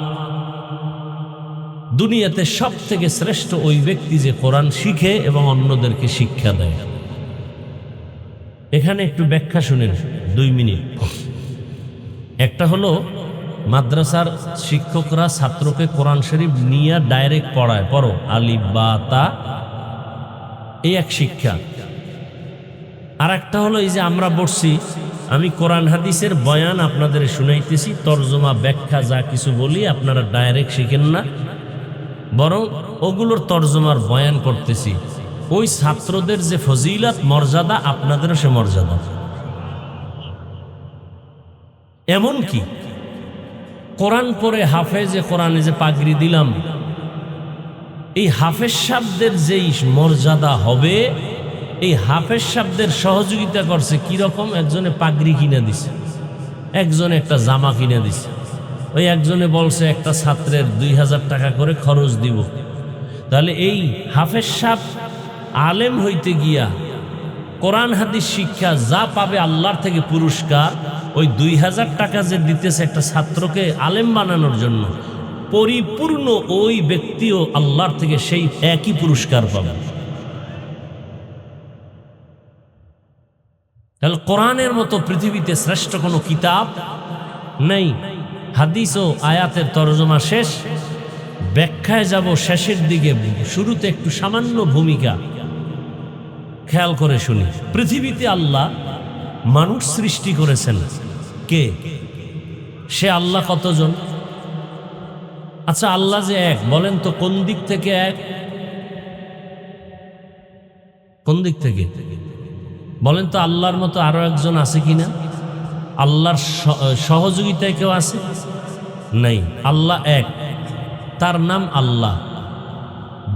দুনিয়াতে সব থেকে শ্রেষ্ঠ ওই ব্যক্তি যে কোরআন শিখে এবং অন্যদেরকে শিক্ষা দেয়। এখানে একটু ব্যাখ্যা শুনেন 2 মিনিট। একটা হলো মাদ্রাসার শিক্ষকরা ছাত্রকে কোরআন শরীফ নিয়ে ডাইরেক্ট পড়ায়, পড়ো আলিফ বা তা, এই এক শিক্ষা। আর একটা হলো এই যে আমরা বসছি, আমি কোরআন হাদিসের বয়ান আপনাদের শুনাইতেছি, তর্জমা ব্যাখ্যা যা কিছু বলি আপনারা ডাইরেক্ট শিখেন না, বরং ওগুলোর তর্জমার বয়ান করতেছি। ওই ছাত্রদের যে ফজিলত মর্যাদা, আপনাদেরও সে মর্যাদা। এমন কি কোরআন পড়ে হাফেজে কোরআনে যে পাগড়ি দিলাম, এই হাফেজ সাহেবদের যেই মর্যাদা হবে, এই হাফেজ সাহেবদের সহযোগিতা করছে কিরকম? একজনে পাগড়ি কিনে দিছে, একজনে একটা জামা কিনে দিছে। ওই একজনে বলছে একটা ছাত্রের 2000 টাকা করে খরচ দিব। তাহলে এই হাফেজ সাহেব আলেম হইতে গিয়া কোরআন হাদিস শিক্ষা যা পাবে আল্লাহর থেকে পুরস্কার, ওই 2000 টাকা যে দিতেছে একটা ছাত্রকে আলেম বানানোর জন্য, পরিপূর্ণ ওই ব্যক্তিও আল্লাহর থেকে সেই একই পুরস্কার পাবে। তাহলে কোরআনের মতো পৃথিবীতে শ্রেষ্ঠ কোনো কিতাব নেই। হাদিস ও আয়াতের তরজমা শেষ, ব্যাখ্যায় যাব শেষের দিকে। শুরুতে একটু সামান্য ভূমিকা খেয়াল করে শুনি। পৃথিবীতে আল্লাহ মানুষ সৃষ্টি করেছেন কে? সে আল্লাহ কতজন? আচ্ছা, আল্লাহ যে এক, বলেন তো কোন দিক থেকে এক? কোন দিক থেকে বলেন তো? আল্লাহর মতো আরো একজন আছে কিনা? আল্লাহর সহযোগিতায় কেউ আছে? নাই। আল্লাহ এক, তার নাম আল্লাহ।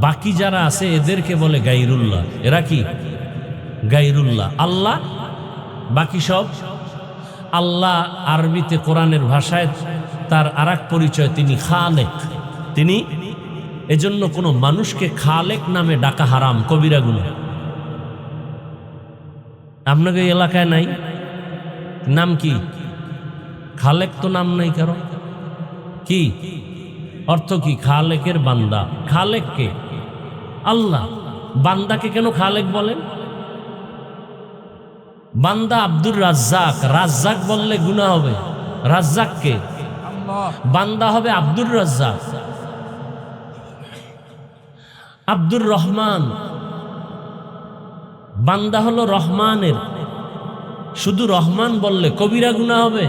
বাকি যারা আছে এদেরকে বলে গায়রুল্লাহ। এরা কি? গায়রুল্লাহ। আল্লাহ বাকি সব আল্লাহ। আরবিতে কোরআনের ভাষায় তার আরেক পরিচয়, তিনি খালেক। তিনি, এজন্য কোনো মানুষকে খালেক নামে ডাকা হারাম, কবিরা গুনাহ। আপনাকে এলাকায় নাই? নাম কি? খালেক তো নাম নাই কারো। কি অর্থ কি? খালেকের বান্দা। খালেক কে? আল্লাহ। বান্দাকে কেন খালেক বলেন? বান্দা আব্দুর রাজ্জাক, রাজ্জাক বললে গুনাহ হবে। রাজ্জাক কে? বান্দা হবে আব্দুর রাজ্জাক। আব্দুর রহমান, বান্দা হলো রহমানের। শুধু রহমান বললে কবিরা গুনাহ হবে,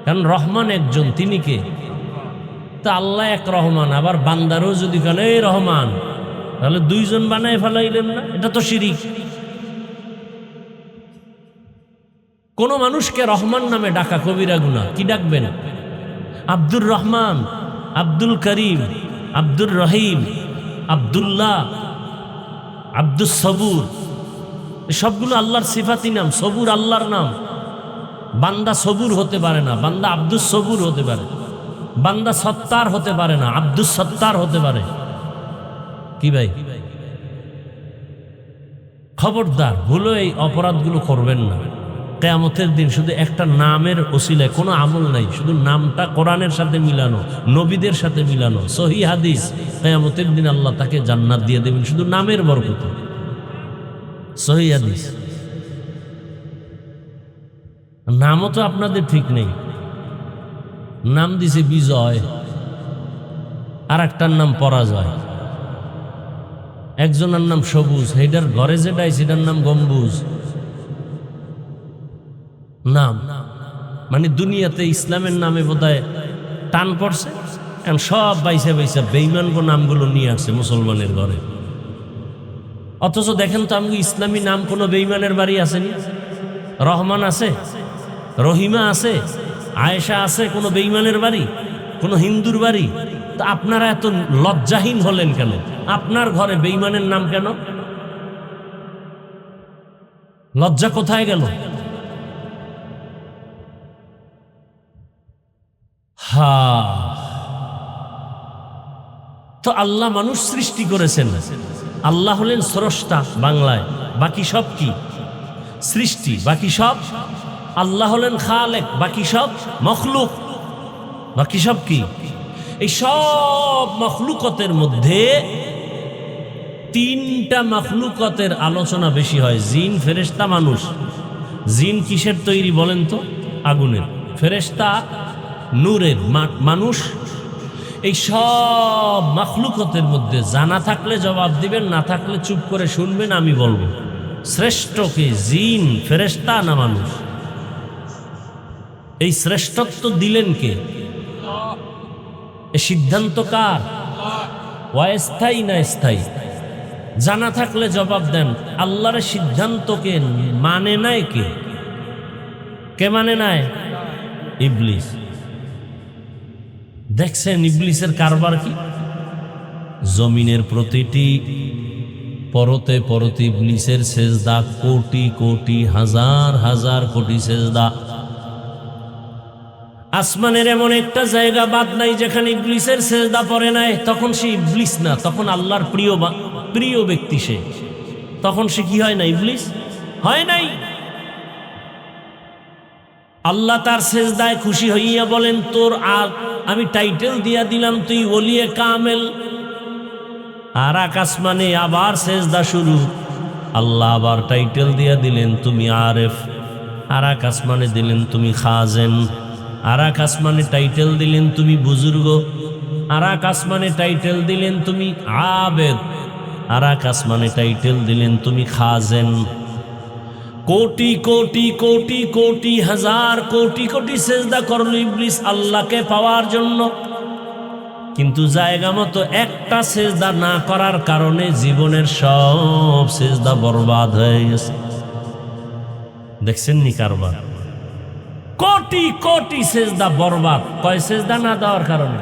কারণ রহমান একজন, তিনি কে? তা আল্লাহ এক রহমান, আবার বান্দারও যদি কেন এই রহমান, তাহলে দুইজন বানায় ফেলাইলেন না? এটা তো শিরিক। কোন মানুষকে রহমান নামে ডাকা কবিরা গুনাহ। কি ডাকবেন? আব্দুর রহমান, আব্দুল করিম, আব্দুর রহিম, আব্দুল্লাহ, আব্দুস সবুর, সবগুলো আল্লাহর সিফাতি নাম। সবুর আল্লাহর নাম। বান্দা সবুর হতে পারে না, বান্দা আব্দুস সবুর হতে পারে। বান্দা সত্তার হতে পারে না, আব্দুস সত্তার হতে পারে। কি ভাই? খবরদার, ভুলো এই অপরাধগুলো করবেন না। কিয়ামতের দিন শুধু একটা নামের ওসিলায়, কোনো আমল নাই, শুধু নামটা কোরআনের সাথে মিলানো, নবীদের সাথে মিলানো, সহিহ হাদিস। কিয়ামতের দিন আল্লাহ তাকে জান্নাত দিয়ে দেবেন শুধু নামের বরকতে। সহিহ হাদিস। নামও তো আপনাদের ঠিক নেই। নাম দিছে বিজয়, আর একটার নাম পরাজয়। একজনের নাম সবুজ, হেডার ঘরে যেটাই সেটার নাম গম্বুজ। নাম মানে দুনিয়াতে ইসলামের নামে বোধহয় টান পড়ছে, এখন সব বাইসা বাইসা বেঈমান নামগুলো নিয়ে আসছে মুসলমানের ঘরে। অথচ দেখেন তো, আমি ইসলামী নাম কোনো বেঈমানের বাড়ি আসেনি। রহমান আছে, রহিমা আছে, আয়েশা আছে, কোনো বেঈমানের বাড়ি, কোনো হিন্দুর বাড়ি? তো আপনারা এত লজ্জাহীন হলেন কেন? আপনার ঘরে বেঈমানের নাম কেন? লজ্জা কোথায় গেল? তো আল্লাহ মানুষ সৃষ্টি করেছেন। আল্লাহ হলেন স্রষ্টা বাংলায়, বাকি সব কি? সৃষ্টি। বাকি সব আল্লাহ হলেন খালেক, বাকি সব মখলুক। বাকি সব কি? এই সব মখলুকতের মধ্যে তিনটা মখলুকতের আলোচনা বেশি হয়: জিন, ফেরেশতা, মানুষ। জিন কিসের তৈরি বলেন তো? আগুনের। ফেরেশতা নূরের, মানুষ। এই সব মখলুকতের মধ্যে জানা থাকলে জবাব দিবেন, না থাকলে চুপ করে শুনবেন, আমি বলবো। শ্রেষ্ঠ কে? জিন, ফেরেশতা না মানুষ? এই শ্রেষ্ঠত্ব দিলেন কে? এই সিদ্ধান্ত কার? অস্থায়ী না স্থায়ী? জানা থাকলে জবাব দেন। আল্লাহর সিদ্ধান্তকে মানে নাই কে? কে মানে নাই? ইবলিস। দেখছেন ইবলিসের কারবার কি? জমিনের প্রতিটি পরতে পরতে ইবলিসের সেজদা, কোটি কোটি, হাজার হাজার কোটি সেজদা। আসমানের এমন একটা জায়গা বাদ নাই যেখানে ইবলিসের সেজদা পড়ে নাই। তখন সে ইবলিস না, তখন আল্লাহর প্রিয় ব্যক্তি সে। তখন সে কি হয় না? ইবলিস হয় নাই। আল্লাহ তার সেজদায় খুশি হইয়া বলেন, তোর আমি টাইটেল দিয়া দিলাম, তুই ওলিয়ে কামেল। আর আসমানে আবার সেজদা শুরু। আল্লাহ আবার টাইটেল দিয়া দিলেন, তুমি আরেফ। আর আসমানে দিলেন, তুমি খাজেন। আর আসমানে টাইটেল দিলেন, তুমি বুজুর্গ। আর আসমানে টাইটেল দিলেন, তুমি আবেদ। আর আসমানে টাইটেল দিলেন, তুমি খাজেন। কোটি কোটি কোটি কোটি, হাজার কোটি কোটি সেজদা করল ইবলিস আল্লাহকে পাওয়ার জন্য। কিন্তু জায়গা মতো একটা সেজদা না করার কারণে জীবনের সব সেজদা বরবাদ হয়ে গেছে। দেখছেন নি কারবার? কোটি কোটি সেজদা বরবাদ। কয় সেজদা না দেওয়ার কারণে?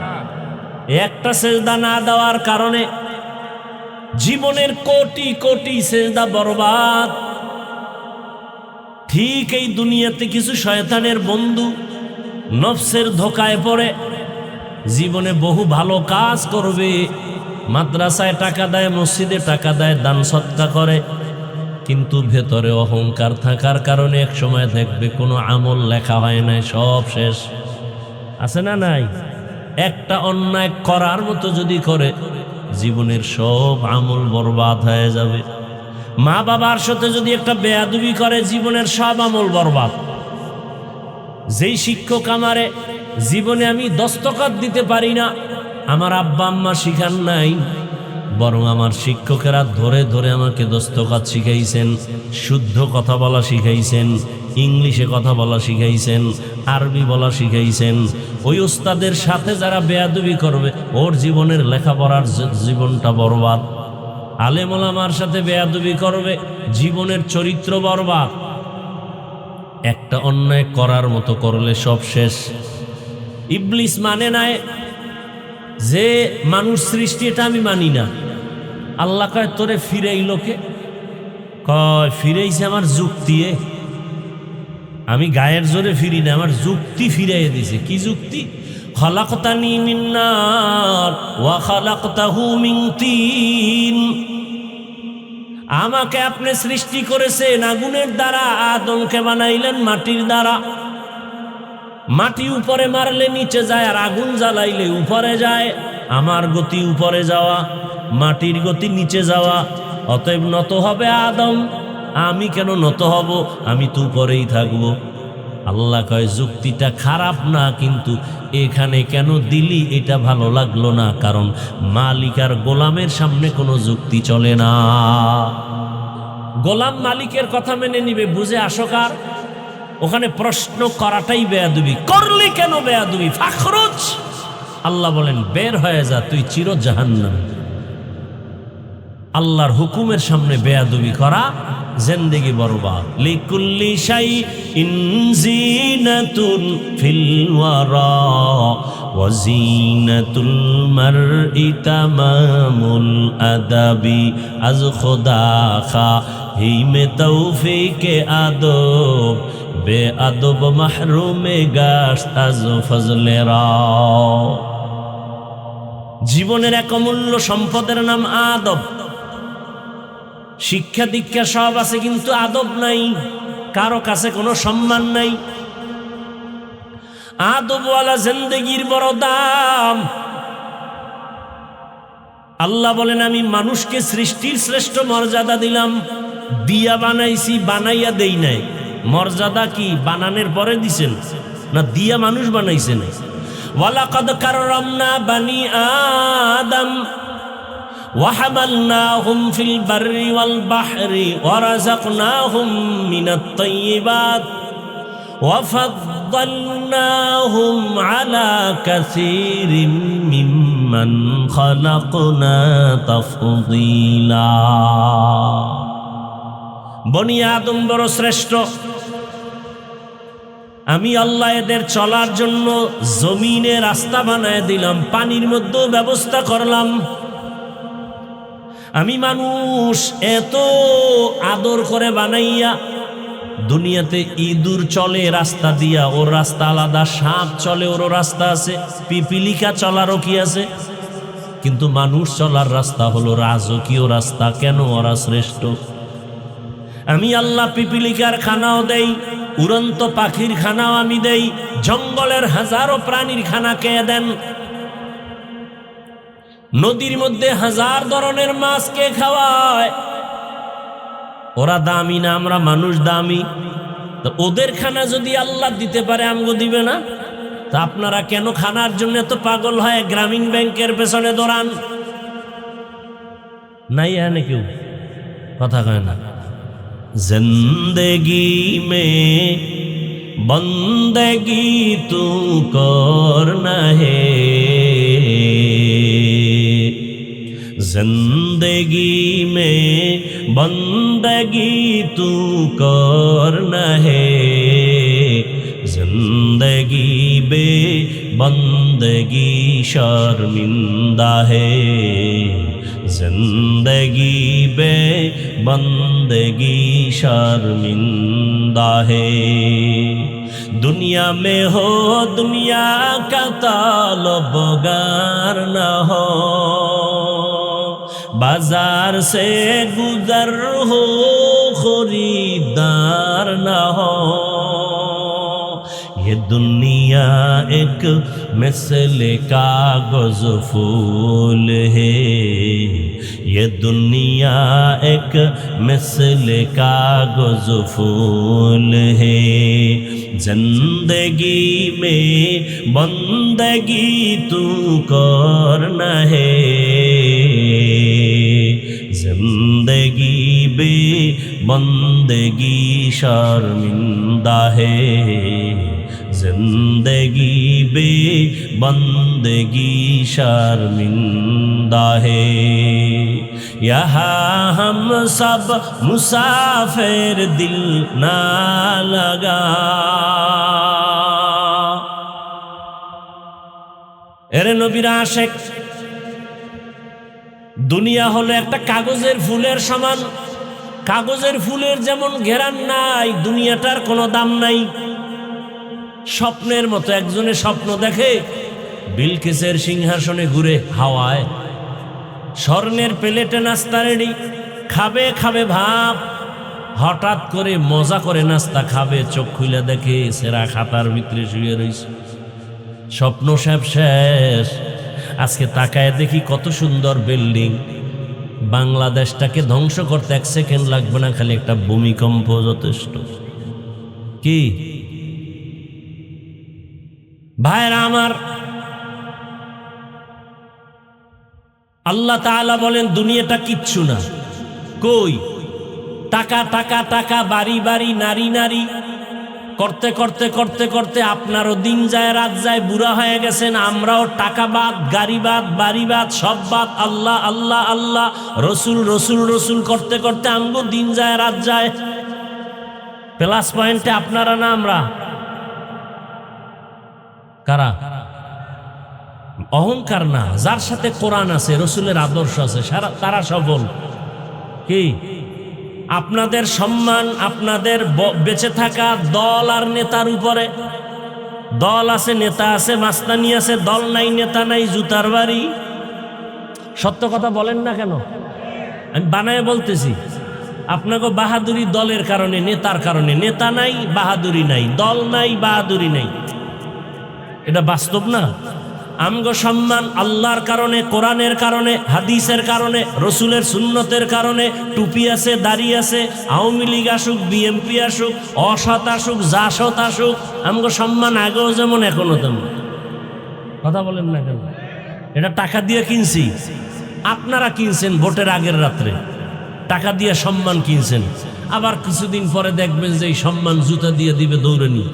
একটা সেজদা না দেওয়ার কারণে জীবনের কোটি কোটি সেজদা বরবাদ। ঠিক এই দুনিয়াতে কিছু শয়তানের বন্ধু নফসের ধোকায় পড়ে জীবনে বহু ভালো কাজ করবে, মাদ্রাসায় টাকা দেয়, মসজিদে টাকা দেয়, দান সৎকা করে, কিন্তু ভেতরে অহংকার থাকার কারণে এক সময় দেখবে কোনো আমল লেখা হয় নাই, সব শেষ। আছে না নাই? একটা অন্যায় করার মতো যদি করে, জীবনের সব আমল বরবাদ হয়ে যাবে। মা বাবার সাথে যদি একটা বেয়াদবি করে, জীবনের সব আমল বরবাদ। যেই শিক্ষক আমারে জীবনে আমি দস্তখত দিতে পারি না, আমার আব্বা আম্মা শিখান নাই, বরং আমার শিক্ষকেরা ধরে ধরে আমাকে দস্তখত শিখাইছেন, শুদ্ধ কথা বলা শিখাইছেন, ইংলিশে কথা বলা শিখাইছেন, আরবি বলা শিখাইছেন। ওই ওস্তাদের সাথে যারা বেয়াদবি করবে, ওর জীবনের লেখাপড়ার জীবনটা বরবাদ। আলেম ওলামার সাথে বেয়াদবি করবে, জীবনের চরিত্র বরবাদ। একটা অন্যায় করার মতো করলে সব শেষ। ইবলিস মানে নাই যে মানুষ সৃষ্টি, এটা আমি মানি না। আল্লাহ কয় তোরে ফিরাইল কে? কয় ফিরাইছে আমার যুক্তি। আমি গায়ের জোরে ফিরি না, আমার যুক্তি ফিরাই দিছে। কি যুক্তি? খালাকতানি মিন নার ওয়া খালাকতাহু মিন তিন। আমাকে আপনি সৃষ্টি করেছেন আগুনের দ্বারা, আদমকে বানাইলেন মাটির দ্বারা। মাটি উপরে মারলে নিচে যায়, আর আগুন জ্বালাইলে উপরে যায়। আমার গতি উপরে যাওয়া, মাটির গতি নিচে যাওয়া। অতএব নত হবে আদম, আমি কেন নত হব? আমি তো উপরেই থাকবো। আল্লাহ কয় যুক্তিটা খারাপ না, কিন্তু এখানে কেন দিলি এটা ভালো লাগলো না, কারণ মালিক আর গোলামের সামনে কোনো যুক্তি চলে না। গোলাম মালিকের কথা মেনে নিবে, বুঝে আসকার। ওখানে প্রশ্ন করাটাই বেয়াদবি। করলি কেন বেয়াদবি? ফাখরুজ, আল্লাহ বলেন বের হয়ে যা, তুই চির জাহান্নাম। আল্লাহর হুকুমের সামনে বেয়াদবি করা জিন্দেগি বরবাদ। লিকুল্লি শাইইন জিনাতুন ফিল ওয়ারা ওয়া জিনাতুল মারই তামামুল আদাবি। আজ খোদা খা হিমে তৌফিকে আদব, বে আদব মাহরুমে গাশ আজ ফজলেরা। জীবনের এক অমূল্য সম্পদের নাম আদব। শিক্ষা দীক্ষা সব আছে, কিন্তু আদব নাই, কারো কাছে কোনো সম্মান নাই। আদবওয়ালা জিন্দেগির বড় দাম। আল্লাহ বলেন আমি মানুষকে সৃষ্টির শ্রেষ্ঠ মর্যাদা দিলাম, দিয়া বানাইছি, বানাইয়া দেই নাই। মর্যাদা কি বানানোর পরে দিছেন না দিয়া মানুষ বানাইছেন? ওয়ালাকাদ কাররামনা বানি আদম وحملناهم في البر والبحر ورزقناهم من الطيبات وفضلناهم على كثير ممن خلقنا تفضيلا। বনি আদম বড় শ্রেষ্ঠ। আমি আল্লাহ এদের চলার জন্য জমিনে রাস্তা বানায় দিলাম, পানির মধ্যেও ব্যবস্থা করলাম। আমি মানুষ এত আদর করে বানাইয়া, দুনিয়াতে ইঁদুর চলে রাস্তা দিয়া, ওর রাস্তা আলাদা, সাপ চলে ওরও রাস্তা আছে, পিপিলিকা চলারও কি আছে, কিন্তু মানুষ চলার রাস্তা হলো রাজকীয় রাস্তা। কেন? ওরা শ্রেষ্ঠ। আমি আল্লাহ পিপিলিকার খানাও দেই, উড়ন্ত পাখির খানাও আমি দেই, জঙ্গলের হাজারো প্রাণীর খানা কে দেন? নদীর মধ্যে হাজার ধরনের মাছ কে খাওয়ায়? ওরা দামি না, আমরা মানুষ দামি। তো ওদের খানা যদি আল্লাহ দিতে পারে, আমগো দিবে না? তা আপনারা কেন খানার জন্য এত পাগল হয় গ্রামীণ ব্যাংকের পেছনে দৌড়ান? নাই এনে কেউ কথা কয় না। জিন্দেগি মে বন্দেগি তু করনা হে, जिंदगी में बंदगी तू करना है, जिंदगी बे बंदगी शर्मिंदा है, जिंदगी बे बंदगी शर्मिंदा है। दुनिया में हो दुनिया का तालबगार न हो, बाजार से गुजर हो खरीदार न हो, ये दुनिया एक मिसल कागज फूल है, ये दुनिया एक मिसल कागज फूल है। जिंदगी में बंदगी तू करना है, जिंदगी बे बंदगी शर्मिंदा है, जिंदगी बे बंदगी शर्मिंदा है। यहाँ हम सब मुसाफिर दिल ना लगा। এরে নবীর আশিক, দুনিয়া হলো একটা কাগজের ফুলের সমান। কাগজের ফুলের যেমন ঘেরান নাই, দুনিয়াটার কোনো দাম নাই। স্বপ্নের মতো একজনে স্বপ্ন দেখে বিলকিসের সিংহাসনে ঘুরে হাওয়ায়, স্বর্ণের প্লেটে নাস্তা রেডি, খাবে খাবে ভাব, হঠাৎ করে মজা করে নাস্তা খাবে, চোখ খুলে দেখে সেরা খাতার ভিতরে শুয়ে রয়েছে। স্বপ্ন সব শেষ। আজকে তাকায় দেখি কত সুন্দর বিল্ডিং। বাংলাদেশটাকে ধ্বংস করতে 1 সেকেন্ড লাগবে না, খালি একটা ভূমিকম্প যথেষ্ট। কি ভাইরা আমার, আল্লাহ তাআলা বলেন দুনিয়াটা কিচ্ছু না। কই? টাকা টাকা টাকা, বাড়ি বাড়ি, নারী নারী করতে করতে করতে করতে আপনারও দিন যায় রাত যায়, বুড়া হয়ে গেছেন। আমরাও টাকা বাদ, গাড়ি বাদ, বাড়ি বাদ, সব বাদ, আল্লাহ আল্লাহ আল্লাহ, রসুল রসুল রসুল করতে করতে আমগো দিন যায় রাত যায়। প্লাস পয়েন্টে আপনারা না আমরা। কারা? অহংকার না, যার সাথে কোরআন আছে, রসুলের আদর্শ আছে, তারা সফল। কি আপনাদের সম্মান, আপনাদের বেঁচে থাকা দল আর নেতার উপরে। দল আছে, নেতা আছে, মাস্তানি আছে, দল নাই, নেতা নাই, জুতার বাড়ি। সত্য কথা বলেন না কেন? আমি বানায় বলতেছি। আপনাকে বাহাদুরি দলের কারণে, নেতার কারণে। নেতা নাই, বাহাদুরি নাই, দল নাই, বাহাদুরি নাই। এটা বাস্তব না? আমগো সম্মান আল্লাহর কারণে, কোরআনের কারণে, হাদিসের কারণে, রসুলের সুন্নতের কারণে। টুপি আছে, দাড়ি আছে, আওয়ামী লীগ আসুক, বিএনপি আসুক, অসৎ আসুক, জাসৎ আসুক, আমগো সম্মান আগেও যেমন এখনো তেমন। কথা বলেন না কেন? এটা টাকা দিয়ে কিনছি। আপনারা কিনছেন ভোটের আগের রাত্রে, টাকা দিয়ে সম্মান কিনছেন। আবার কিছুদিন পরে দেখবেন যে এই সম্মান জুতা দিয়ে দিবে দৌড়ে নিয়ে।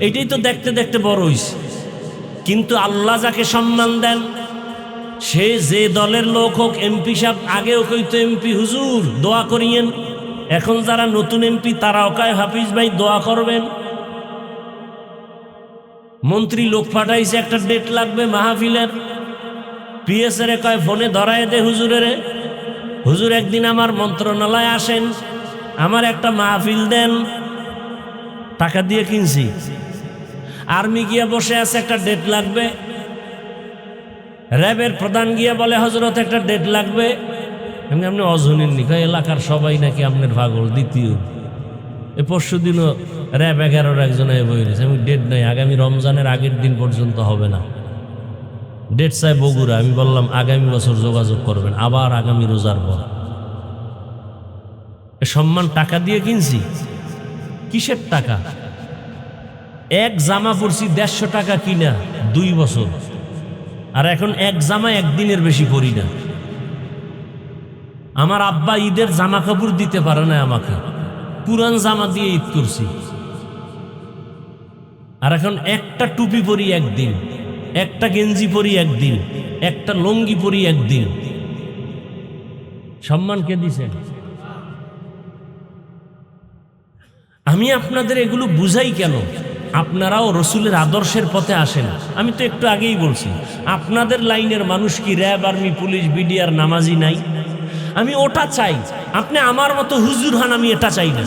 এইটাই তো দেখতে দেখতে বড় হইছে। কিন্তু আল্লাহ যাকে সম্মান দেন, সে যে দলের লোক হোক, এমপি সাহেব আগেও কইতো এমপি হুজুর দোয়া করিয়েন। এখন যারা নতুন এমপি তারাও কয় হাফিজ ভাই দোয়া করবেন। মন্ত্রী লোক পাঠাইছে, একটা ডেট লাগবে মাহফিলের। পিএসএ কয় ফোনে ধরায় দে হুজুরেরে, হুজুর একদিন আমার মন্ত্রণালয়ে আসেন, আমার একটা মাহফিল দেন। টাকা দিয়ে কিনছি। আর্মি গিয়া বসে আছে, একটা ডেট লাগবে। র্যাবের প্রধান গিয়া বলে হজরত একটা ডেট লাগবে। আপনি অজনের নিকা, এলাকার সবাই নাকি আপনার পাগল। দ্বিতীয় এ পরশু দিনও র্যাব 11-র একজন বই রয়েছে, আমি ডেট নাই, আগামী রমজানের আগের দিন পর্যন্ত হবে না। ডেট চাই বগুড়া। আমি বললাম আগামী বছর যোগাযোগ করবেন, আবার আগামী রোজার পর। সম্মান টাকা দিয়ে কিনছি। কিসের টাকা? এক জামা পরছি 150 টাকা কিনা 2 বছর, আর এখন এক জামা একদিনের বেশি পরি না। আমার আব্বা ঈদের জামা কাপড় দিতে পারে না আমাকে, পুরান জামা দিয়ে ঈদ করছি। আর এখন একটা টুপি পরি একদিন, একটা গেঞ্জি পরি একদিন, একটা লুঙ্গি পরি একদিন। সম্মান কে দিছেন? আমি আপনাদের এগুলো বুঝাই কেন? আপনারাও রসুলের আদর্শের পথে আসেন। আমি তো একটু আগেই বলছি, আপনাদের লাইনের মানুষ কি র্যাব, আর্মি, পুলিশ, বিডিআর, নামাজি নাই? আমি ওটা চাই। আপনি আমার মতো হুজুর হন, আমি এটা চাই না।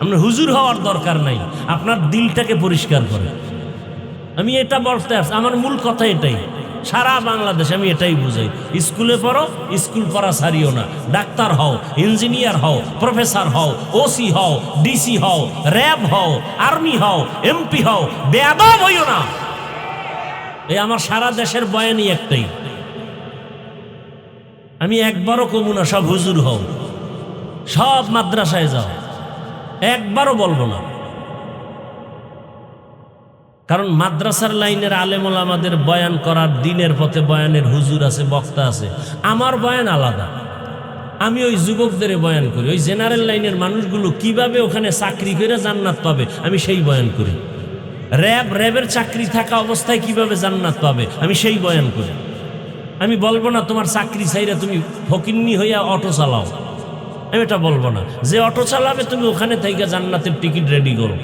আপনার হুজুর হওয়ার দরকার নাই, আপনার দিলটাকে পরিষ্কার করে। আমি এটা বলতে আসছি, আমার মূল কথা এটাই। সারা বাংলাদেশ আমি এটাই বুঝাই, স্কুলে পড়ো, স্কুল পড়া ছাড়িও না। ডাক্তার হও, ইঞ্জিনিয়ার হও, প্রফেসর হও, ওসি হও, ডিসি হও, র্যাব হও, আর্মি হও, এমপি হও, বেয়াদব হইও না। এই আমার সারা দেশের বয়ানই একটাই, আমি একবারও কমু না সব হুজুর হও, সব মাদ্রাসায় যাও, একবারও বলবো না। কারণ মাদ্রাসার লাইনের আলেমুল আমাদের বয়ান করার, দিনের পথে বয়ানের হুজুর আছে, বক্তা আছে। আমার বয়ান আলাদা, আমি ওই যুবকদের বয়ান করি। ওই জেনারেল লাইনের মানুষগুলো কিভাবে ওখানে চাকরি করে জান্নাত পাবে আমি সেই বয়ান করি। র্যাবের চাকরি থাকা অবস্থায় কিভাবে জান্নাত পাবে আমি সেই বয়ান করি। আমি বলবো না তোমার চাকরি চাইরা তুমি ফকিন্নি হইয়া অটো চালাও, আমি এটা বলবো না। যে অটো চালাবে তুমি ওখানে থেকে জান্নাতের টিকিট রেডি করো।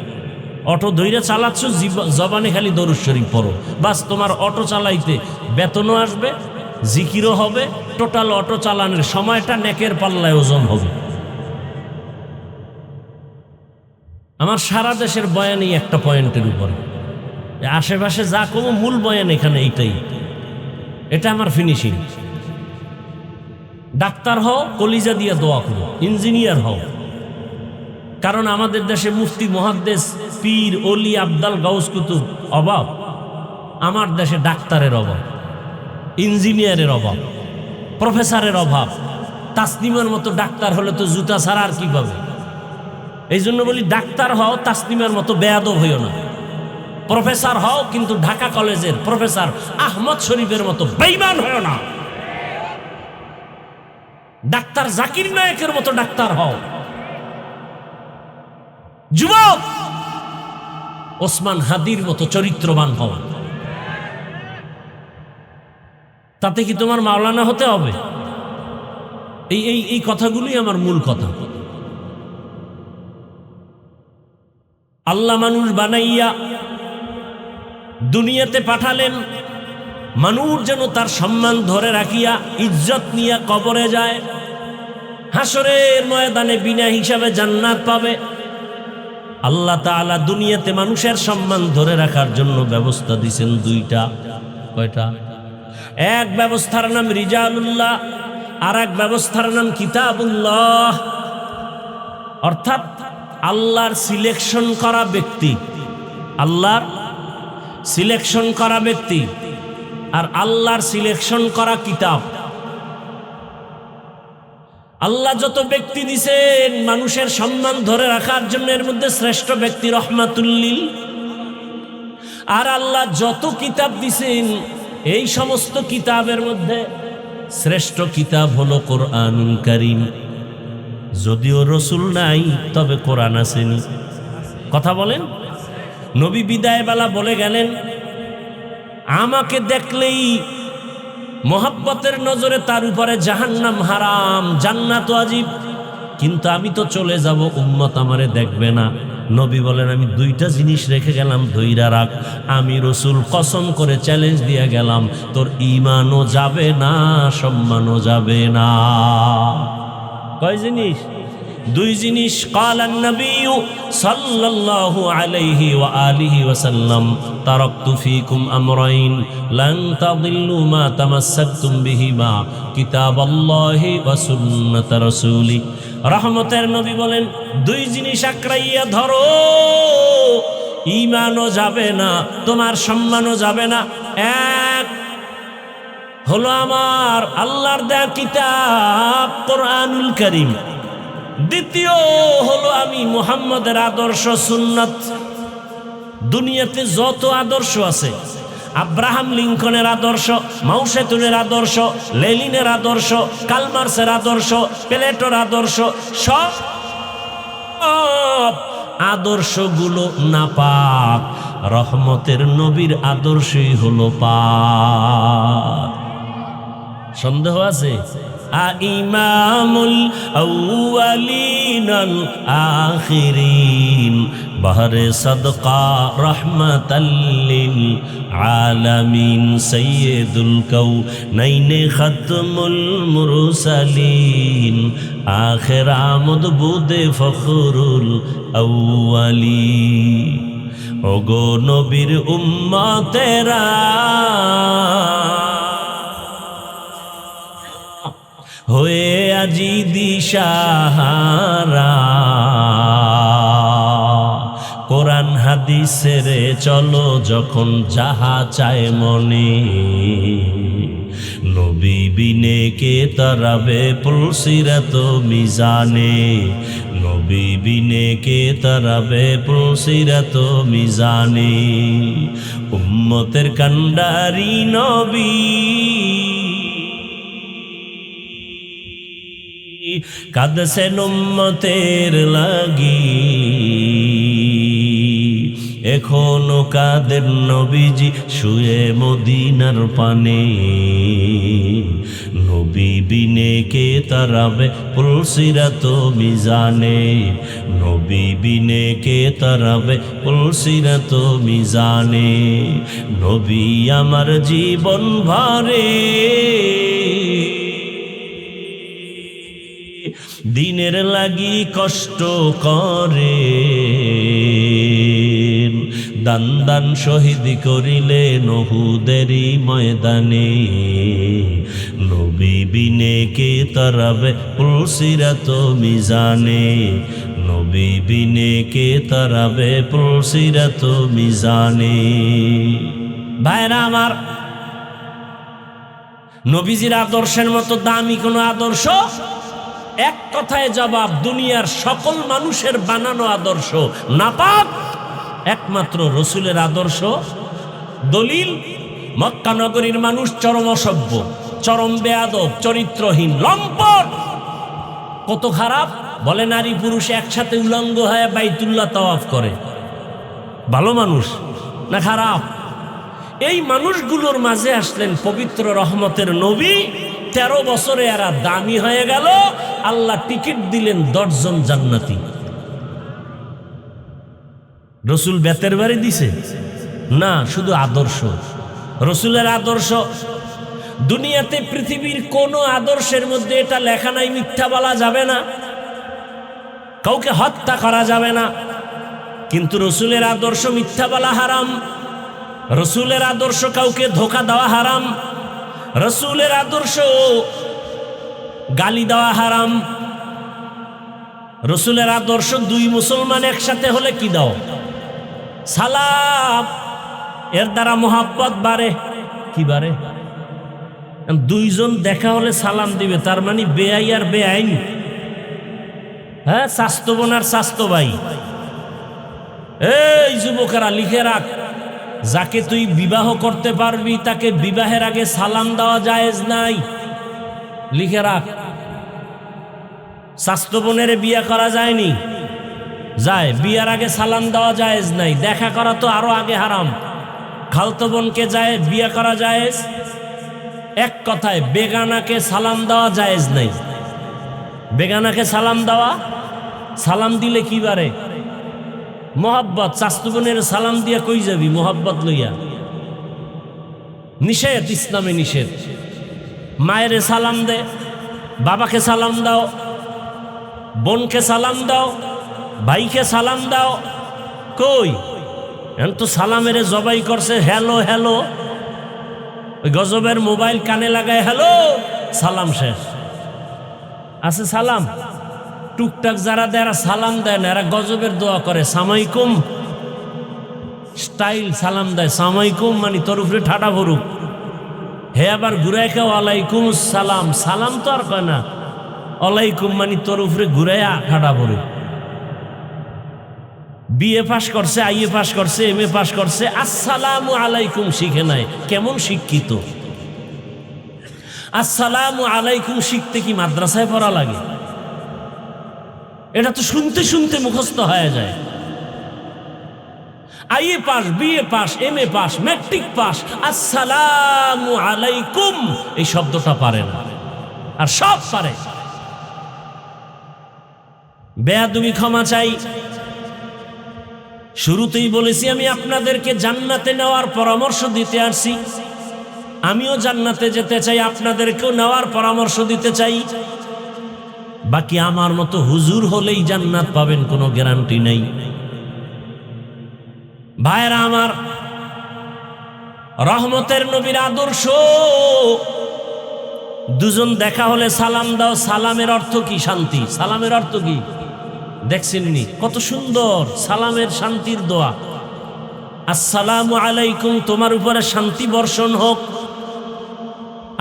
অটো ধৈর্য চালাচ্ছ, জবানে খালি দরুদ শরীফ পড়ো, বাস তোমার অটো চালাইতে বেতনও আসবে, জিকিরও হবে, টোটাল অটো চালানোর সময়টা নেকের পাল্লায় ওজন হবে। আমার সারা দেশের বয়ানই একটা পয়েন্টের উপরে, আশেপাশে যা কোনো মূল বয়ান এখানে এইটাই, এটা আমার ফিনিশিং। ডাক্তার হও, কলিজা দিয়ে দোয়া করো, ইঞ্জিনিয়ার হও। কারণ আমাদের দেশে মুফতি, মুহাদ্দিস, পীর, ওলি, আবদাল, গাউস, কুতুব অভাব। আমার দেশে ডাক্তারের অভাব, ইঞ্জিনিয়ারের অভাব, প্রফেসরের অভাব। তাসনিমের মতো ডাক্তার হলে তো জুতা ছাড়া আর কি পাবে। এই জন্য বলি ডাক্তার হও, তাসনিমের মতো বেয়াদব হইও না। প্রফেসর হও, কিন্তু ঢাকা কলেজের প্রফেসর আহমদ শরীফের মতো বেঈমান হইও না। ডাক্তার জাকির নায়েকের মতো ডাক্তার হও। যুবক ওসমান হাদির মতো চরিত্রবান হও। তাতে কি তোমার মাওলানা হতে হবে? এই কথাগুলোই আমার মূল কথা। আল্লাহ মানুষ বানাইয়া দুনিয়াতে পাঠালেন, মানুষ যেন তার সম্মান ধরে রাখিয়া ইজ্জত নিয়ে কবরে যায়, হাসরের ময়দানে বিনা হিসাবে জান্নাত পাবে। আল্লাহ তাআলা দুনিয়াতে মানুষের সম্মান ধরে রাখার জন্য ব্যবস্থা দিয়েছেন দুইটা। কয়টা? এক ব্যবস্থার নাম রিজালুল্লাহ, আর এক ব্যবস্থার নাম কিতাবুল্লাহ। অর্থাৎ আল্লাহর সিলেকশন করা ব্যক্তি, আল্লাহর সিলেকশন করা ব্যক্তি, আর আল্লাহর সিলেকশন করা কিতাব। আল্লাহ যত ব্যক্তি দিছেন মানুষের সম্মান ধরে রাখার জন্য, এর মধ্যে শ্রেষ্ঠ ব্যক্তি রহমাতুল্লিল। আর আল্লাহ যত কিতাব দিছেন এই সমস্ত কিতাবের মধ্যে শ্রেষ্ঠ কিতাব হলো কোরআনুল কারীম। যদিও রসুল নাই, তবে কোরআন আসেনি। কথা বলেন। নবী বিদায় বেলা বলে গেলেন, আমাকে দেখলেই মোহাব্বতের নজরে তার উপরে জাহান্নাম হারাম, জান্নাত ওয়াজিব, কিন্তু আমি তো চলে যাব, উম্মত আমারে দেখবে না। নবী বলেন, আমি দুইটা জিনিস রেখে গেলাম, ধইরা রাখ। আমি রসুল কসম করে চ্যালেঞ্জ দিয়ে গেলাম, তোর ঈমানও যাবে না, সম্মানও যাবে না। কয় জিনিস? দুই জিনিস। কালান নবী সাল্লাল্লাহু আলাইহি ওয়া আলিহি ওয়াসাল্লাম, তারাকতু ফীকুম আমরাইন লান তাদিল্লু মা তামাসসাকতুম বিহিমা, কিতাবাল্লাহি ওয়া সুন্নাত রাসূলি। রহমতের নবী বলেন, দুই জিনিস আঁকড়াইয়া ধরো, ঈমানও যাবে না, তোমার সম্মানও যাবে না। এক হলো আমার আল্লাহর দেয়া কিতাব কোরআনুল কারীম। দ্বিতীয় হলো আমি মুহাম্মদের আদর্শ সুন্নাত। দুনিয়াতে যত আদর্শ আছে, আব্রাহাম লিঙ্কনের আদর্শ, মাও সেতুনের আদর্শ, লেনিনের আদর্শ, কালমার্সের আদর্শ, প্লেটোর আদর্শ, সব আদর্শগুলো নাপাক। রহমতের নবীর আদর্শই হলো পাক। সন্দেহ আছে? ইমামুল আউয়ালিন আল আখিরিন, বাহরে সাদকা রহমাতাল লিল আলামিন, সাইয়্যিদুল কাউনাইনে খাতমুল মুরসালিন, আখির আমদ বুদে ফখরুল আউয়ালিন। ওগো নবীর উম্মতেরা হয়ে আজি দিশাহারা, কোরআন হাদিসের চলো যখন যাহা চায় মনে, নবী বিনে কে তারাবে পুলসিরাত মিজানে, নবী বিনে কে তারাবে পুলসিরাত মিজানে। উম্মতের কান্ডারি নবী কাঁদছেন উম্মতের লাগি, এখনো কাদের নবীজি শুয়ে মদিনার পানে, নবী বিনে কে তারাবে পুলসিরাত মিজানে, নবী বিনে কে তারাবে পুলসিরাত মিজানে। নবী আমার জীবন ভরে দিনের লাগি কষ্ট করে, দান দান শহীদ করিলে উহুদেরই ময়দানে, নবী বিনে কে তারাবে পুলসিরাত মিজানে, নবী বিনে কে তারাবে পুলসিরাত মিজানে। ভাইরা আমার, নবীজির আদর্শের মতো দামি কোনো আদর্শ, এক কথায় জবাব, দুনিয়ার সকল মানুষের বানানো আদর্শ নাপাক, একমাত্র রসুলের আদর্শ। দলিল, মক্কা নগরীর মানুষ চরম অসভ্য, চরম বেয়াদব, চরিত্রহীন, লম্পট। কত খারাপ বলে, নারী পুরুষ একসাথে উলঙ্গ হয়ে বাইতুল্লাহ তাওয়াফ করে। ভালো মানুষ না খারাপ? এই মানুষগুলোর মাঝে আসলেন পবিত্র রহমতের নবী। 13 বছরে এরা দামি হয়ে গেল, আল্লাহ টিকিট দিলেন 10 জন জান্নাতি। রসুল বেতের বাড়ি দিছে না, শুধু আদর্শ। রসুলের আদর্শ, দুনিয়াতে পৃথিবীর কোন আদর্শের মধ্যে এটা লেখা নাই মিথ্যা বলা যাবে না, কাউকে হত্যা করা যাবে না, কিন্তু রসুলের আদর্শ মিথ্যা বলা হারাম, রসুলের আদর্শ কাউকে ধোঁকা দেওয়া হারাম, রসুলের আদর্শ গালি দেওয়া হারাম। রসুলের আদর্শ 2 মুসলমান একসাথে হলে কি দাও? সালাম। এর দ্বারা মোহাব্বত বাড়ে। কি বাড়ে? 2 জন দেখা হলে সালাম দিবে, তার মানে বেআই আর বেআইন। হ্যাঁ, স্বাস্থ্য বোন আর স্বাস্থ্য ভাই। এই যুবকেরা লিখে রাখ, যাকে তুই বিবাহ করতে পারবি তাকে বিবাহের আগে সালাম দেওয়া জায়েজ নাই। লিখে রাখ, স্বাস্থ্য বোনের বিয়ে করা যায়নি, যায়, বিয়ার আগে সালাম দেওয়া জায়েজ নাই। দেখা করা তো আরো আগে হারাম। খালতো বোনকে যায় বিয়ে করা জায়েজ। এক কথায় বেগানাকে সালাম দেওয়া জায়েজ নাই। বেগানাকে সালাম দেওয়া, সালাম দিলে কি বারে? মোহাব্বত। স্বাস্থ্য বোনের সালাম দিয়া কই যাবি মোহাব্বত লইয়া? নিষেধ, ইসলামে নিষেধ। মায়ের সালাম দে, বাবাকে সালাম দাও, বোনকে সালাম দাও, ভাইকে সালাম দাও। কই এখন তো সালামের জবাই করছে হ্যালো হ্যালো। ওই গজবের মোবাইল কানে লাগায় হ্যালো, সালাম শেষ। আছে সালাম? টুকটাক যারা দেয় সালাম দেয় না, এরা গজবের দোয়া করে সামাইকুম স্টাইল সালাম দেয়। সামাইকুম মানে তোর উপরে ঠাডা ভরুক। হে আবার ঘুরাই কেউ আলাইকুম সালাম, সালাম তো আর কয় না। আলাইকুম মানে তোর উপরে ঘুরাইয়া ঠাডা ভরুক। বিএ পাস করছে, আইএ পাস করছে, এমএ পাস করছে, আসসালামু আলাইকুম শিখে নাই। কেমন শিক্ষিত! আসসালামু আলাইকুম শিখতে কি মাদ্রাসায় পড়া লাগে? এটা তো শুনতে শুনতে মুখস্থ হয়ে যায়। IA pass, BA pass, MA pass, matric pass, আসসালামু আলাইকুম এই শব্দটা পারে না, আর সব পারে। বেয়াদবি ক্ষমা চাই। শুরুতেই বলেছি আমি আপনাদেরকে জান্নাতে নেওয়ার পরামর্শ দিতে আসছি। আমিও জান্নাতে যেতে চাই, আপনাদেরকেও নেওয়ার পরামর্শ দিতে চাই। বাকি আমার মতো হুজুর হলেই জান্নাত পাবেন কোনো গ্যারান্টি নেই। ভাইরা আমার, রহমতের নবীর আদর্শ, দুজন দেখা হলে সালাম দাও। সালামের অর্থ কি? শান্তি। সালামের অর্থ কি দেখছেননি? কত সুন্দর সালামের শান্তির দোয়া। আসসালামু আলাইকুম, তোমার উপরে শান্তি বর্ষণ হোক।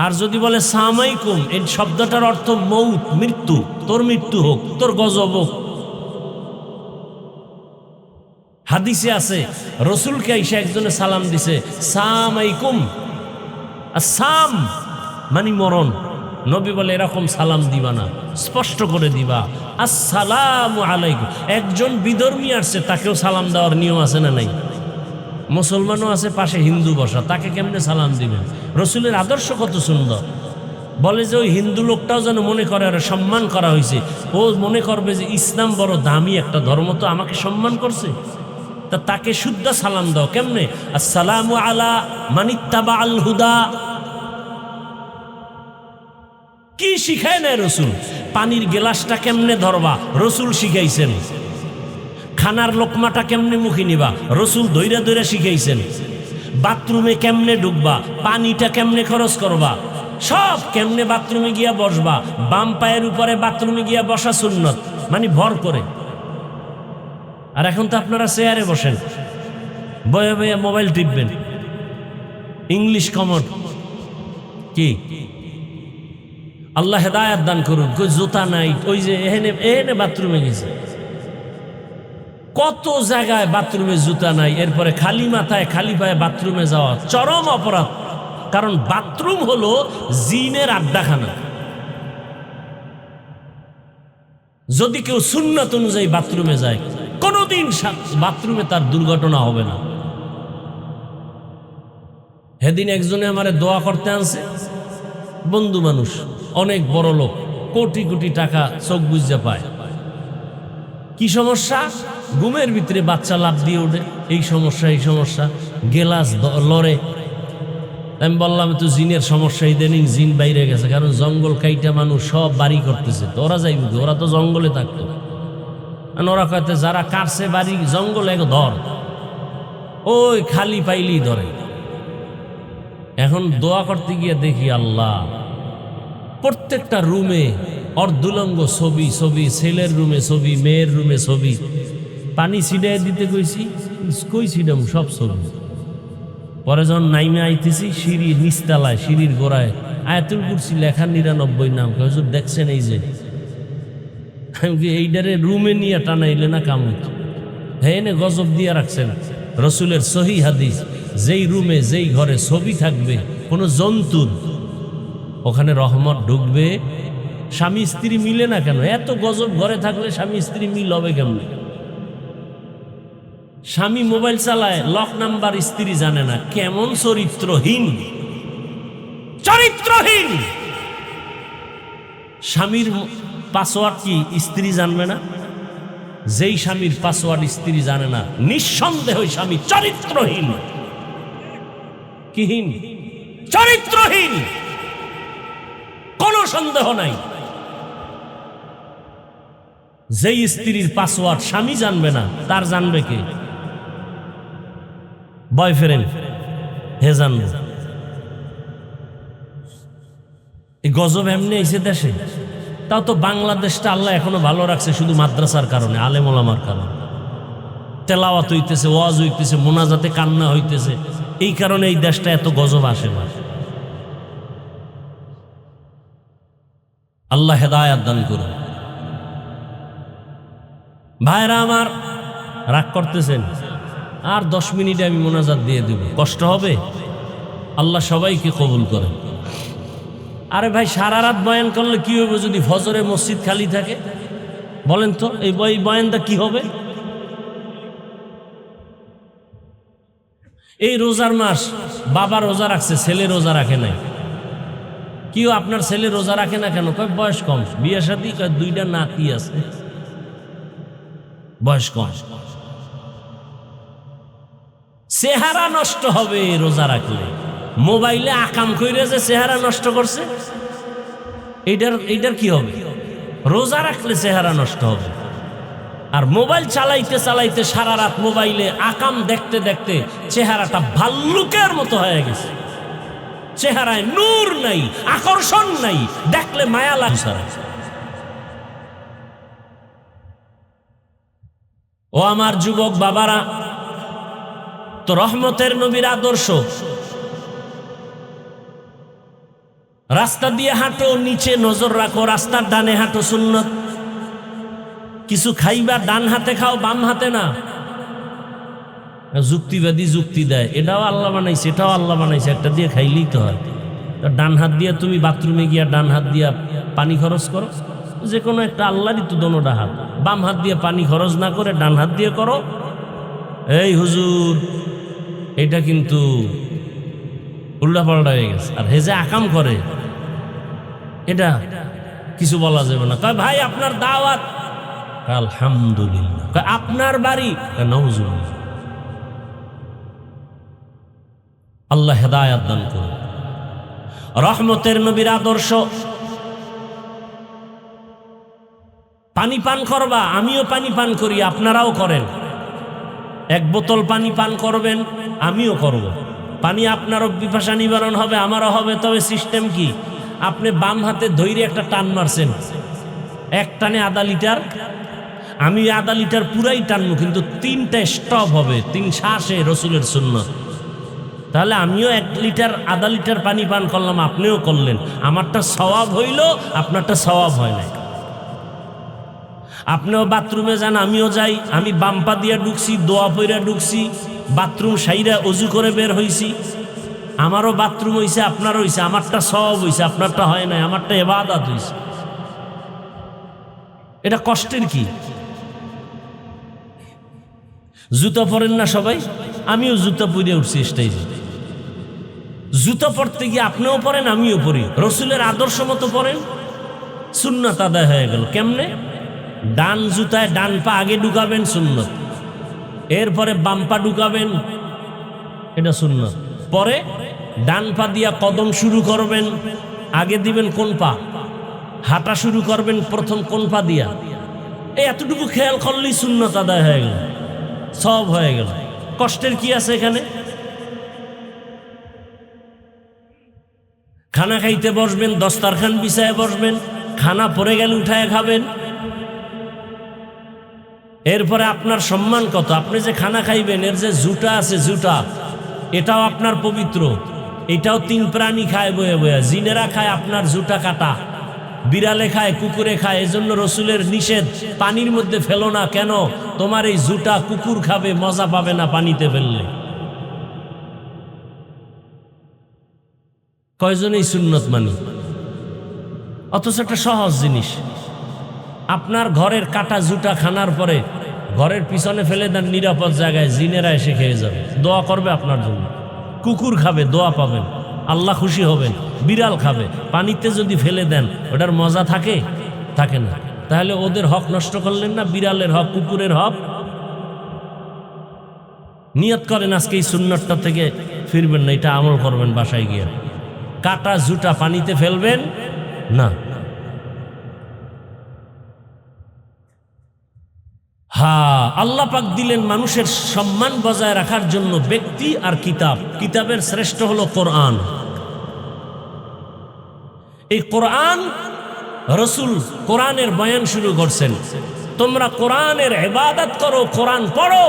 আর যদি বলে সালামাইকুম, এই শব্দটার অর্থ মৌত, মৃত্যু, তোর মৃত্যু হোক, তোর গজব হোক। হাদিসে আছে রসুলকে এসে একজনে সালাম দিছে, সালামাইকুম। সাম মানে মরণ। নবী বলে এরকম সালাম দিবা না, স্পষ্ট করে দিবা আসসালামু আলাইকুম। একজন বিধর্মী আসছে, তাকেও সালাম দেওয়ার নিয়ম আছে না নাই? মুসলমানও আছে, পাশে হিন্দু বসা, তাকে কেমনে সালাম দিবেন? রসুলের আদর্শ কত সুন্দর। বলে যে ওই হিন্দু লোকটাও যেন মনে করে আর সম্মান করা হয়েছে, ও মনে করবে যে ইসলাম বড় দামি একটা ধর্ম, তো আমাকে সম্মান করছে। তা তাকে শুদ্ধ সালাম দাও কেমনে? আসসালামু আলা মানিত্তাবা আল হুদা। কি শিখায় না রসুল? পানির গেলাসটা কেমনে ধরবা, রসুল শিখাইছেন। খানার লোকমাটা কেমনে মুখে নিবা, রসুল দইরা দইরা শিখাইছেন। বাথরুমে কেমনে ঢুকবা, পানিটা কেমনে খরচ করবা, সব কেমনে বাথরুমে গিয়া বসবা। বাম পায়ের উপরে বাথরুমে গিয়া বসা সুন্নত, মানে ভর করে। আর এখন তো আপনারা চেয়ারে বসেন, বয়ে বয়ে মোবাইল টিপবেন। ইংলিশ কমন কি? আল্লাহ হেদায়াত দান করুন। কই জুতা নাই, ওই যে এহেনে এহেনে বাথরুমে গেছে। কত জায়গায় বাথরুমে জুতা নাই, এরপরে খালি মাথায় খালি পায়ে বাথরুমে যাওয়া চরম অপরাধ। কারণ বাথরুম হলো জিনের আড্ডাখানা। যদি কেউ সুন্নাত অনুযায়ী বাথরুমে যায়, কোনোদিন বাথরুমে তার দুর্ঘটনা হবে না। সেদিন একজনে আমারে দোয়া করতে আনছে, বন্ধু মানুষ, অনেক বড় লোক, কোটি কোটি টাকা চোখ বুঝতে পায়। কি সমস্যা? ঘুমের ভিতরে বাচ্চা লাফ দিয়ে ওঠে, এই সমস্যা এই সমস্যা, গেলাস লড়ে। আমি বললাম তো জিনের সমস্যা, ইদানিং জিন বাইরে গেছে, কারণ জঙ্গল কাইটা মানুষ সব বাড়ি করতেছে। তো ওরা যাইব, ওরা তো জঙ্গলে থাকতো। ওরা কয়েতে যারা কাটছে বাড়ি জঙ্গলে ধর, ওই খালি পাইলেই ধরে। এখন দোয়া করতে গিয়ে দেখি আল্লাহ, প্রত্যেকটা রুমে অর্ধুলঙ্গ ছবি, ছবি ছেলের রুমে ছবি, মেয়ের রুমে ছবি। পানি ছিটাই দিতে কইছি, কই ছিটাম, সব ছবি। পরে যখন নাইমে আইতেছি, সিঁড়ি নিচতলায়, সিঁড়ির গোড়ায় আয়াতুল কুরসি লেখা 99 নাম। হুজুর দেখছেন এই যে, আমি এইটারে রুমে নিয়ে টানাইলে না কামুক। হ্যাঁ, এনে গজব দিয়ে রাখছেন। রসুলের সহি হাদিস, যেই রুমে যেই ঘরে ছবি থাকবে কোনো জন্তুর, ওখানে রহমত ঢুকবে। স্বামী স্ত্রী মিলে না কেন? এত গজব ঘরে থাকলে স্বামী স্ত্রী মিল হবে কেমন? স্বামী মোবাইল চালায়, লক নাম্বার স্ত্রী জানে না। কেমন চরিত্রহীন, চরিত্রহীন। স্বামীর পাসওয়ার্ড কি স্ত্রী জানবে না? যেই স্বামীর পাসওয়ার্ড স্ত্রী জানে না, নিঃসন্দেহ স্বামী চরিত্রহীন। কিহীন? চরিত্রহীন, কোনো সন্দেহ নাই। যেই স্ত্রীর পাসওয়ার্ড স্বামী জানবে না, তার জানবে কে? বয়ফ্রেন্ড, হে জানবে। এই গজব এমনি এসে দেশে। তাও তো বাংলাদেশটা আল্লাহ এখনো ভালো রাখছে শুধু মাদ্রাসার কারণে, আলেম ওলামার কারণে। তেলাওয়াত হইতেছে, ওয়াজ হইতেছে, মোনাজাতে কান্না হইতেছে, এই কারণে এই দেশটা এত গজব আসে না। আল্লাহ হেদায়াত দান করুন। ভাইরা আমার, রাগ করতেছেন? আর 10 মিনিটে আমি মোনাজাত দিয়ে দেব, কষ্ট হবে? আল্লাহ সবাইকে কবুল করেন। আরে ভাই, সারা রাত বয়ান করলে কি হবে যদি ফজরে মসজিদ খালি থাকে? বলেন তো, এই বয়ানটা কি হবে? এই রোজার মাস, বাবা রোজা রাখছে, ছেলে রোজা রাখে নাই। কেউ আপনার ছেলে রোজা রাখে না কেন? কয় বয়স কম, বিয়ে শাদী, কয় 2টা নাতি আছে, বয়স কম। চেহারা নষ্ট হবে রোজা রাখলে। মোবাইলে আকাম কইরে যে চেহারা নষ্ট করছে, এইটার কি হবে? রোজা রাখলে চেহারা নষ্ট হবে। আর মোবাইল চালাইতে চালাইতে সারা রাত মোবাইলে আকাম দেখতে দেখতে চেহারাটা ভাল্লুকের মতো হয়ে গেছে। চেহারায় নূর নাই, আকর্ষণ নাই, দেখলে মায়া লাগে। ও আমার যুবক বাবারা, তো রহমতের নবীর আদর্শ, রাস্তা দিয়ে হাঁটো নিচে নজর রাখো, রাস্তার ডানে হাঁটো সুন্নত। কিছু খাইবা ডান হাতে খাও, বাম হাতে না। যুক্তিবাদী যুক্তি দেয়, এটাও আল্লাহ বানাইছে, এটাও আল্লাহ বানাইছে, একটা দিয়ে খাইলেই তো হয়। ডান হাত দিয়ে তুমি বাথরুমে গিয়া ডান হাত দিয়া পানি খরচ করো, যে কোনো একটা, আল্লাহরই তো দোনোটা হাত। বাম হাত দিয়ে পানি খরচ না করে ডান হাত দিয়ে করো। এই হুজুর, এটা কিন্তু উল্টা পাল্টা হয়ে গেছে। আর হে যে আকাম করে, এটা কিছু বলা যাবে না। কয় ভাই আপনার দাওয়াত, আলহামদুলিল্লাহ। কয় আপনার বাড়ি, নাউজুবিল্লাহ। আল্লাহ হেদায়াত দান করুন। রহমতের নবীর আদর্শ, পানি পান করবা, আমিও পানি পান করি, আপনারাও করেন। এক বোতল পানি পান করবেন, আমিও করব। পানি আপনারও পিপাসা নিবারণ হবে, আমারও হবে। তবে সিস্টেম কি? আপনি বাম হাতে ধৈর্য একটা টান মারছেন, এক টানে আধা লিটার, আমি আধা লিটার পুরাই টানবো, কিন্তু 3টা স্টপ হবে, 3 শ্বাসে, রসুলের সুন্নাত। তাহলে আমিও 1 লিটার আধা লিটার পানি পান করলাম, আপনিও করলেন। আমারটা সওয়াব হইল, আপনারটা সওয়াব হয় না। আপনিও বাথরুমে যান, আমিও যাই। আমি বাম্পা দিয়া ঢুকছি, দোয়া পইরা ঢুকছি, বাথরুম সাইরা অজু করে বের হইছি। আমারও বাথরুম হইছে, আপনারও হইছে। আমারটা সওয়াব হইছে, আপনারটা হয় নাই। আমারটা ইবাদত হইছে। এটা কষ্টের কি? জুতা পরেন না সবাই? আমিও জুতা পরে উঠছি স্টেজে। জুতা পরতে গিয়ে আপনিও পরেন, আমিও পরি। রসুলের আদর্শ মতো পরেন, সুন্নাত আদায় হয়ে গেল। কেমনে? ডান জুতায় ডান পা আগে ঢুকাবেন, সুন্নত। এরপরে বাম পা ঢুকাবেন, এটা সুন্নত। পরে ডান পা দিয়া কদম শুরু করবেন, আগে দিবেন কোন পা? হাঁটা শুরু করবেন প্রথম কোন পা দিয়া? এই এতটুকু খেয়াল করলেই সুন্নত আদায় হয়ে গেল, সব হয়ে গেল। কষ্টের কি আছে এখানে? খানা খাইতে বসবেন, দস্তারখান বিছায় বসবেন, খানা পড়ে গেলে উঠায় খাবেন। এরপরে আপনার সম্মান কত? আপনি যে খানা খাইবেন, এর যে জুটা আছে, জুটা, এটাও আপনার পবিত্র। এটাও 3 প্রাণী খায় বয়ে বয়ে। জিনেরা খায় আপনার জুটা কাটা, বিড়ালে খায়, কুকুরে খায়। এজন্য রসুলের নিষেধ, পানির মধ্যে ফেলো না। কেন? তোমার এই জুটা কুকুর খাবে, মজা পাবে না পানিতে ফেললে। কয়জন এই সুন্নত মানি? অথচ একটা সহজ জিনিস। আপনার ঘরের কাটা জুটা খানার পরে ঘরের পিছনে ফেলে দেন নিরাপদ জায়গায়, জিনেরা এসে খেয়ে যাবে, দোয়া করবে আপনার জন্য। কুকুর খাবে, দোয়া পাবেন, আল্লাহ খুশি হবেন। বিড়াল খাবে, পানিতে যদি ফেলে দেন, ওটার মজা থাকে? থাকে না। তাহলে ওদের হক নষ্ট করলেন না? বিড়ালের হক, কুকুরের হক। নিয়ত করেন আজকে এই সুন্নতটা থেকে ফিরবেন না, এটা আমল করবেন বাসায় গিয়ে। কাটা জুটা পানিতে ফেলবেন না। হ্যাঁ, আল্লাহ পাক দিলেন মানুষের সম্মান বজায় রাখার জন্য ব্যক্তি আর কিতাব। কিতাবের শ্রেষ্ঠ হলো কোরআন। এই কোরআন, রসুল কোরআনের বয়ান শুরু করছেন, তোমরা কোরআনের ইবাদত করো, কোরআন পড়ো,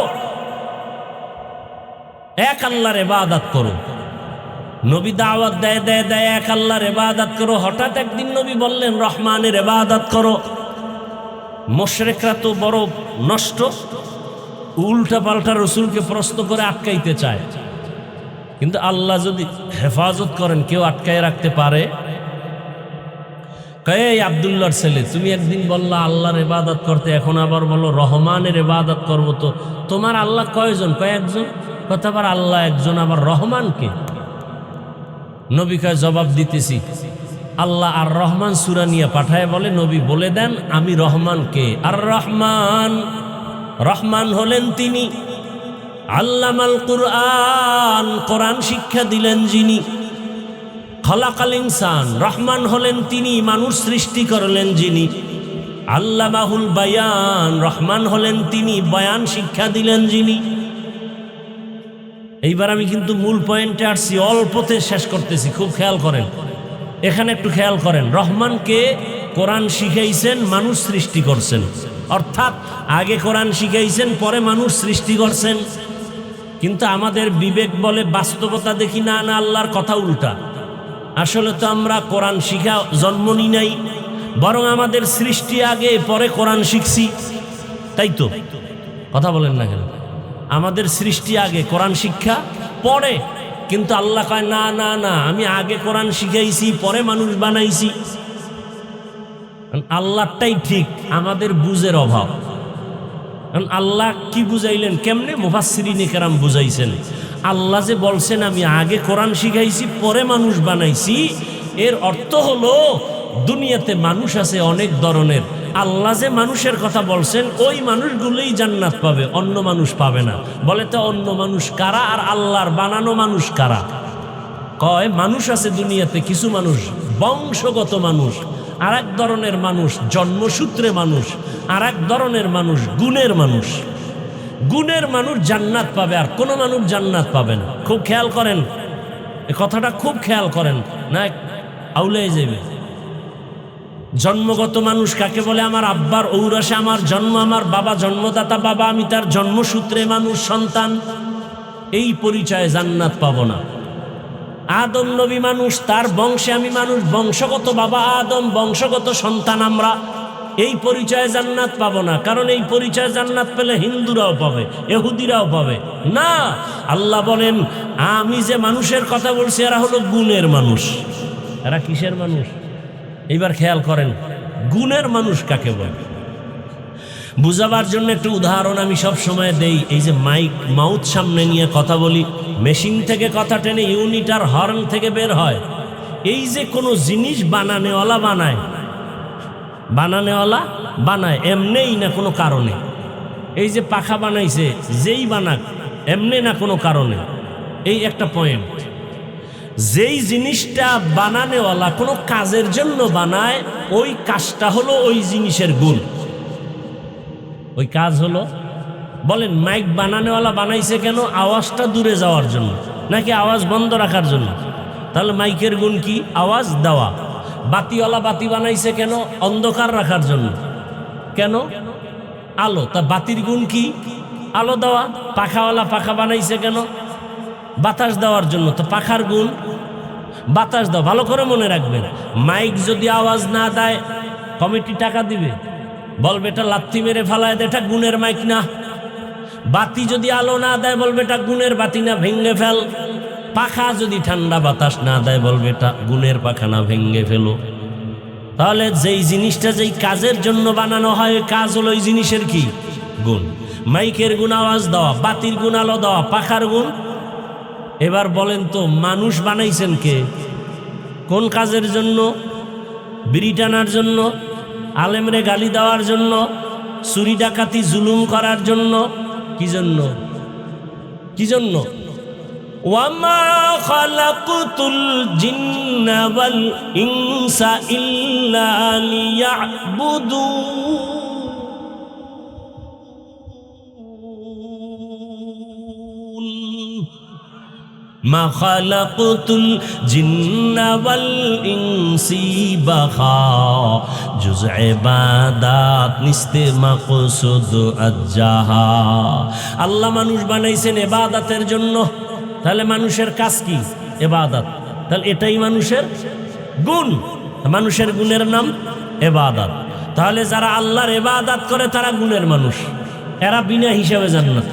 এক আল্লাহর ইবাদত করো। নবী দাওয়াত দেয় দেয় দেয় এক আল্লাহর ইবাদত করো। হঠাৎ একদিন নবী বললেন রহমানের ইবাদত করো। মুশরিকরা তো বড় নষ্ট, উল্টা পাল্টা রসুলকে প্রশ্ন করে আটকাইতে চায়। কিন্তু আল্লাহ যদি হেফাজত করেন, কেউ আটকায় রাখতে পারে? এই আব্দুল্লাহর ছেলে, তুমি একদিন বললা আল্লাহর ইবাদত করতে, এখন আবার বলো রহমানের ইবাদত করবো। তো তোমার আল্লাহ কয়জন? কয়েকজন। কথা আবার আল্লাহ একজন, আবার রহমান কে? নবী কয় জবাব দিতেছি। আল্লাহ আর রহমান সূরা নিয়ে পাঠায় বলে, নবী বলে দেন আমি রহমান কে। আর রহমান, রহমান হলেন তিনি আল্লামাল কুরআন, কোরআন শিক্ষা দিলেন যিনি। খলাকাল ইনসান, রহমান হলেন তিনি মানুষ সৃষ্টি করলেন যিনি। আল্লামাহুল বায়ান, রহমান হলেন তিনি, বয়ান শিক্ষা দিলেন যিনি। এইবার আমি কিন্তু মূল পয়েন্টে আসছি, অল্পতে শেষ করতেছি, খুব খেয়াল করেন, এখানে একটু খেয়াল করেন। রহমানকে কোরআন শিখাইছেন, মানুষ সৃষ্টি করছেন, অর্থাৎ আগে কোরআন শিখাইছেন, পরে মানুষ সৃষ্টি করছেন। কিন্তু আমাদের বিবেক বলে, বাস্তবতা দেখি না না আল্লাহর কথা উল্টা। আসলে তো আমরা কোরআন শিখা জন্ম নি নাই, বরং আমাদের সৃষ্টি আগে, পরে কোরআন শিখছি। তাই তো, কথা বলেন না কেন? আমাদের সৃষ্টি আগে, কোরআন শিক্ষা পরে। কিন্তু আল্লাহ কয় না না না, আমি আগে কোরআন শিখাইছি, পরে মানুষ বানাইছি। আল্লাহটাই ঠিক, আমাদের বুঝের অভাব। আল্লাহ কি বুঝাইলেন, কেমনে? মুফাসসিরিনে কেরাম বুঝাইছেন, আল্লাহ যে বলছেন আমি আগে কোরআন শিখাইছি, পরে মানুষ বানাইছি, এর অর্থ হলো দুনিয়াতে মানুষ আছে অনেক ধরনের। আল্লাহ যে মানুষের কথা বলছেন, ওই মানুষগুলোই জান্নাত পাবে, অন্য মানুষ পাবে না। বলে তো অন্য মানুষ কারা, আর আল্লাহর বানানো মানুষ কারা? কয় মানুষ আছে দুনিয়াতে, কিছু মানুষ বংশগত মানুষ, আর এক ধরনের মানুষ জন্মসূত্রে মানুষ, আর এক ধরনের মানুষ গুণের মানুষ। গুণের মানুষ জান্নাত পাবে, আর কোনো মানুষ জান্নাত পাবে না। খুব খেয়াল করেন এ কথাটা, খুব খেয়াল করেন, না আউলাই যাবে। জন্মগত মানুষ কাকে বলে? আমার আব্বার ঔরাসে আমার জন্ম, আমার বাবা জন্মদাতা বাবা, আমি তার জন্মসূত্রে মানুষ, সন্তান, এই পরিচয়ে জান্নাত পাবো না। আদম নবী মানুষ, তার বংশে আমি মানুষ, বংশগত বাবা আদম, বংশগত সন্তান আমরা, এই পরিচয়ে জান্নাত পাবো না। কারণ এই পরিচয়ে জান্নাত পেলে হিন্দুরাও পাবে, ইহুদিরাও পাবে না। আল্লাহ বলেন আমি যে মানুষের কথা বলছি, এরা হলো গুণের মানুষ। এরা কিসের মানুষ? এইবার খেয়াল করেন, গুণের মানুষ কাকে বলে? বুঝাবার জন্য একটু উদাহরণ আমি সব সময় দেই। এই যে মাউথ সামনে নিয়ে কথা বলি, মেশিন থেকে কথা টেনে ইউনিট আর হর্ন থেকে বের হয়। এই যে কোনো জিনিস বানানেওয়ালা বানায় এমনেই না কোনো কারণে। এই যে পাখা বানাইছে, যেই বানাক এমনি না কোনো কারণে। এই একটা পয়েন্ট। যেই জিনিসটা বানানেওয়ালা কোনো কাজের জন্য বানায়, ওই কাজটা হলো ওই জিনিসের গুণ। ওই কাজ হলো, বলেন মাইক বানানেওয়ালা বানাইছে কেন? আওয়াজটা দূরে যাওয়ার জন্য, নাকি আওয়াজ বন্ধ রাখার জন্য? তাহলে মাইকের গুণ কি? আওয়াজ দেওয়া। বাতিওয়ালা বাতি বানাইছে কেন? অন্ধকার রাখার জন্য। কেন? আলো। তা বাতির গুণ কি? আলো দেওয়া। পাখাওয়ালা পাখা বানাইছে কেন? বাতাস দেওয়ার জন্য। তো পাখার গুণ বাতাস দাও। ভালো করে মনে রাখবেন, মাইক যদি আওয়াজ না দেয়, কমিটি টাকা দিবে, বলবে এটা লাথি মেরে ফেলায় দে, এটা গুণের মাইক না। বাতি যদি আলো না দেয়, বলবে এটা গুণের বাতি না, ভেঙে ফেল। পাখা যদি ঠান্ডা বাতাস না দেয়, বলবে এটা গুণের পাখা না, ভেঙে ফেলো। তাহলে যেই জিনিসটা যেই কাজের জন্য বানানো হয়, কাজ হলো ওই জিনিসের কি? গুণ। মাইকের গুণ আওয়াজ দেওয়া, বাতির গুণ আলো দেওয়া, পাখার গুণ। এবার বলেন তো, মানুষ বানাইছেন কে? কোন কাজের জন্য? বিড়ি টানার জন্য, আলেমরে গালি দেওয়ার জন্য, চুরি ডাকাতি জুলুম করার জন্য? কি জন্য? কি জন্য? ওয়ামা খালাকুতুল জিন্না ওয়াল ইনসা ইল্লা লিয়াবুদুন। মা খালাকুতুল জিন্না ওয়াল ইনসি বাখা, জুজ ইবাদাত নিস্তে মাকসুদ আজ্জাহা। আল্লাহ মানুষ বানাইছেন ইবাদতের জন্য। তাহলে মানুষের কাজ কি? ইবাদত। তাহলে এটাই মানুষের গুণ। মানুষের গুণের নাম ইবাদত। তাহলে যারা আল্লাহর ইবাদত করে তারা গুণের মানুষ, এরা বিনা হিসাবে জান্নাত।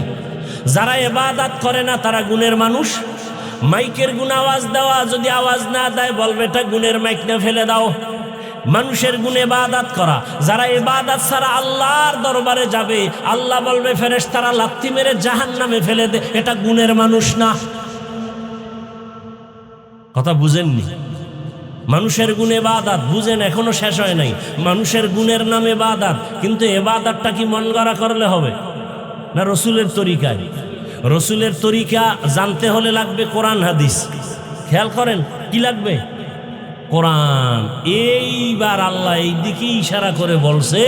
যারা ইবাদত করে না তারা গুণের মানুষ। মাইকের গুণ আওয়াজ দেওয়া, যদি আওয়াজ না দেয়, বলবে এটা গুণের মাইক না, ফেলে দাও। মানুষের গুণ ইবাদত করা। যারা ইবাদত ছাড়া আল্লাহর দরবারে যাবে, আল্লাহ বলবে ফেরেশতারা লাথি মেরে জাহান্নামে ফেলে দে, এটা গুণের মানুষ না। কথা বুঝেননি? মানুষের গুণ ইবাদত, বুঝেন, এখনো শেষ হয় নাই। মানুষের গুণের নাম ইবাদত, কিন্তু ইবাদতটা কি মন গড়া করলে হবে না রসুলের তরিকায়? রসুলের তরিকা জানতে হলে লাগবে কোরআন হাদিস। খেয়াল করেন, কি লাগবে? কোরআন। এইবার আল্লাহ এই দিকে ইশারা করে বলছে,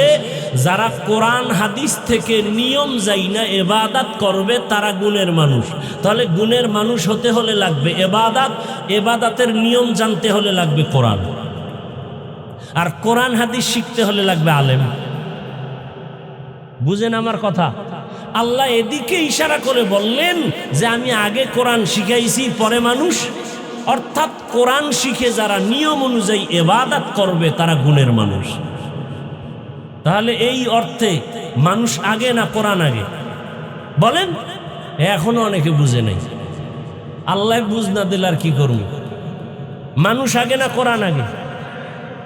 যারা কোরআন হাদিস থেকে নিয়ম যাই না ইবাদত করবে তারা গুণের মানুষ। তাহলে গুণের মানুষ হতে হলে লাগবে ইবাদত, ইবাদতের নিয়ম জানতে হলে লাগবে কোরআন, আর কোরআন হাদিস শিখতে হলে লাগবে আলেম। বুঝেন আমার কথা? আল্লাহ এদিকে ইশারা করে বললেন যে আমি আগে কোরআন শিখাইছি, পরে মানুষ। অর্থাৎ কোরআন শিখে যারা নিয়ম অনুযায়ী ইবাদত করবে তারা গুণের মানুষ। তাহলে এই অর্থে মানুষ আগে না কোরআন আগে? বলেন। এখনো অনেকে বুঝে নাই। আল্লাহ বুঝ না দিলে আর কি করব? মানুষ আগে না কোরআন আগে?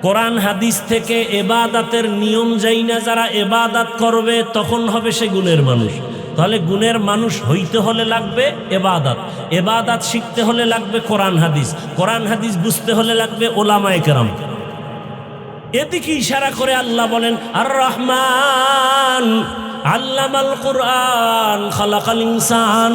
কোরআন হাদিস থেকে ইবাদতের নিয়ম যাই না যারা ইবাদত করবে তখন হবে সে গুণের মানুষ। তাহলে গুণের মানুষ হইতে হলে লাগবে ইবাদত, ইবাদত শিখতে হলে লাগবে কোরআন হাদিস, কোরআন হাদিস বুঝতে হলে লাগবে উলামায়ে কেরাম। এদিকে ইশারা করে আল্লাহ বলেন, আর রহমান আল্লামাল কুরআন খালাকাল ইনসান।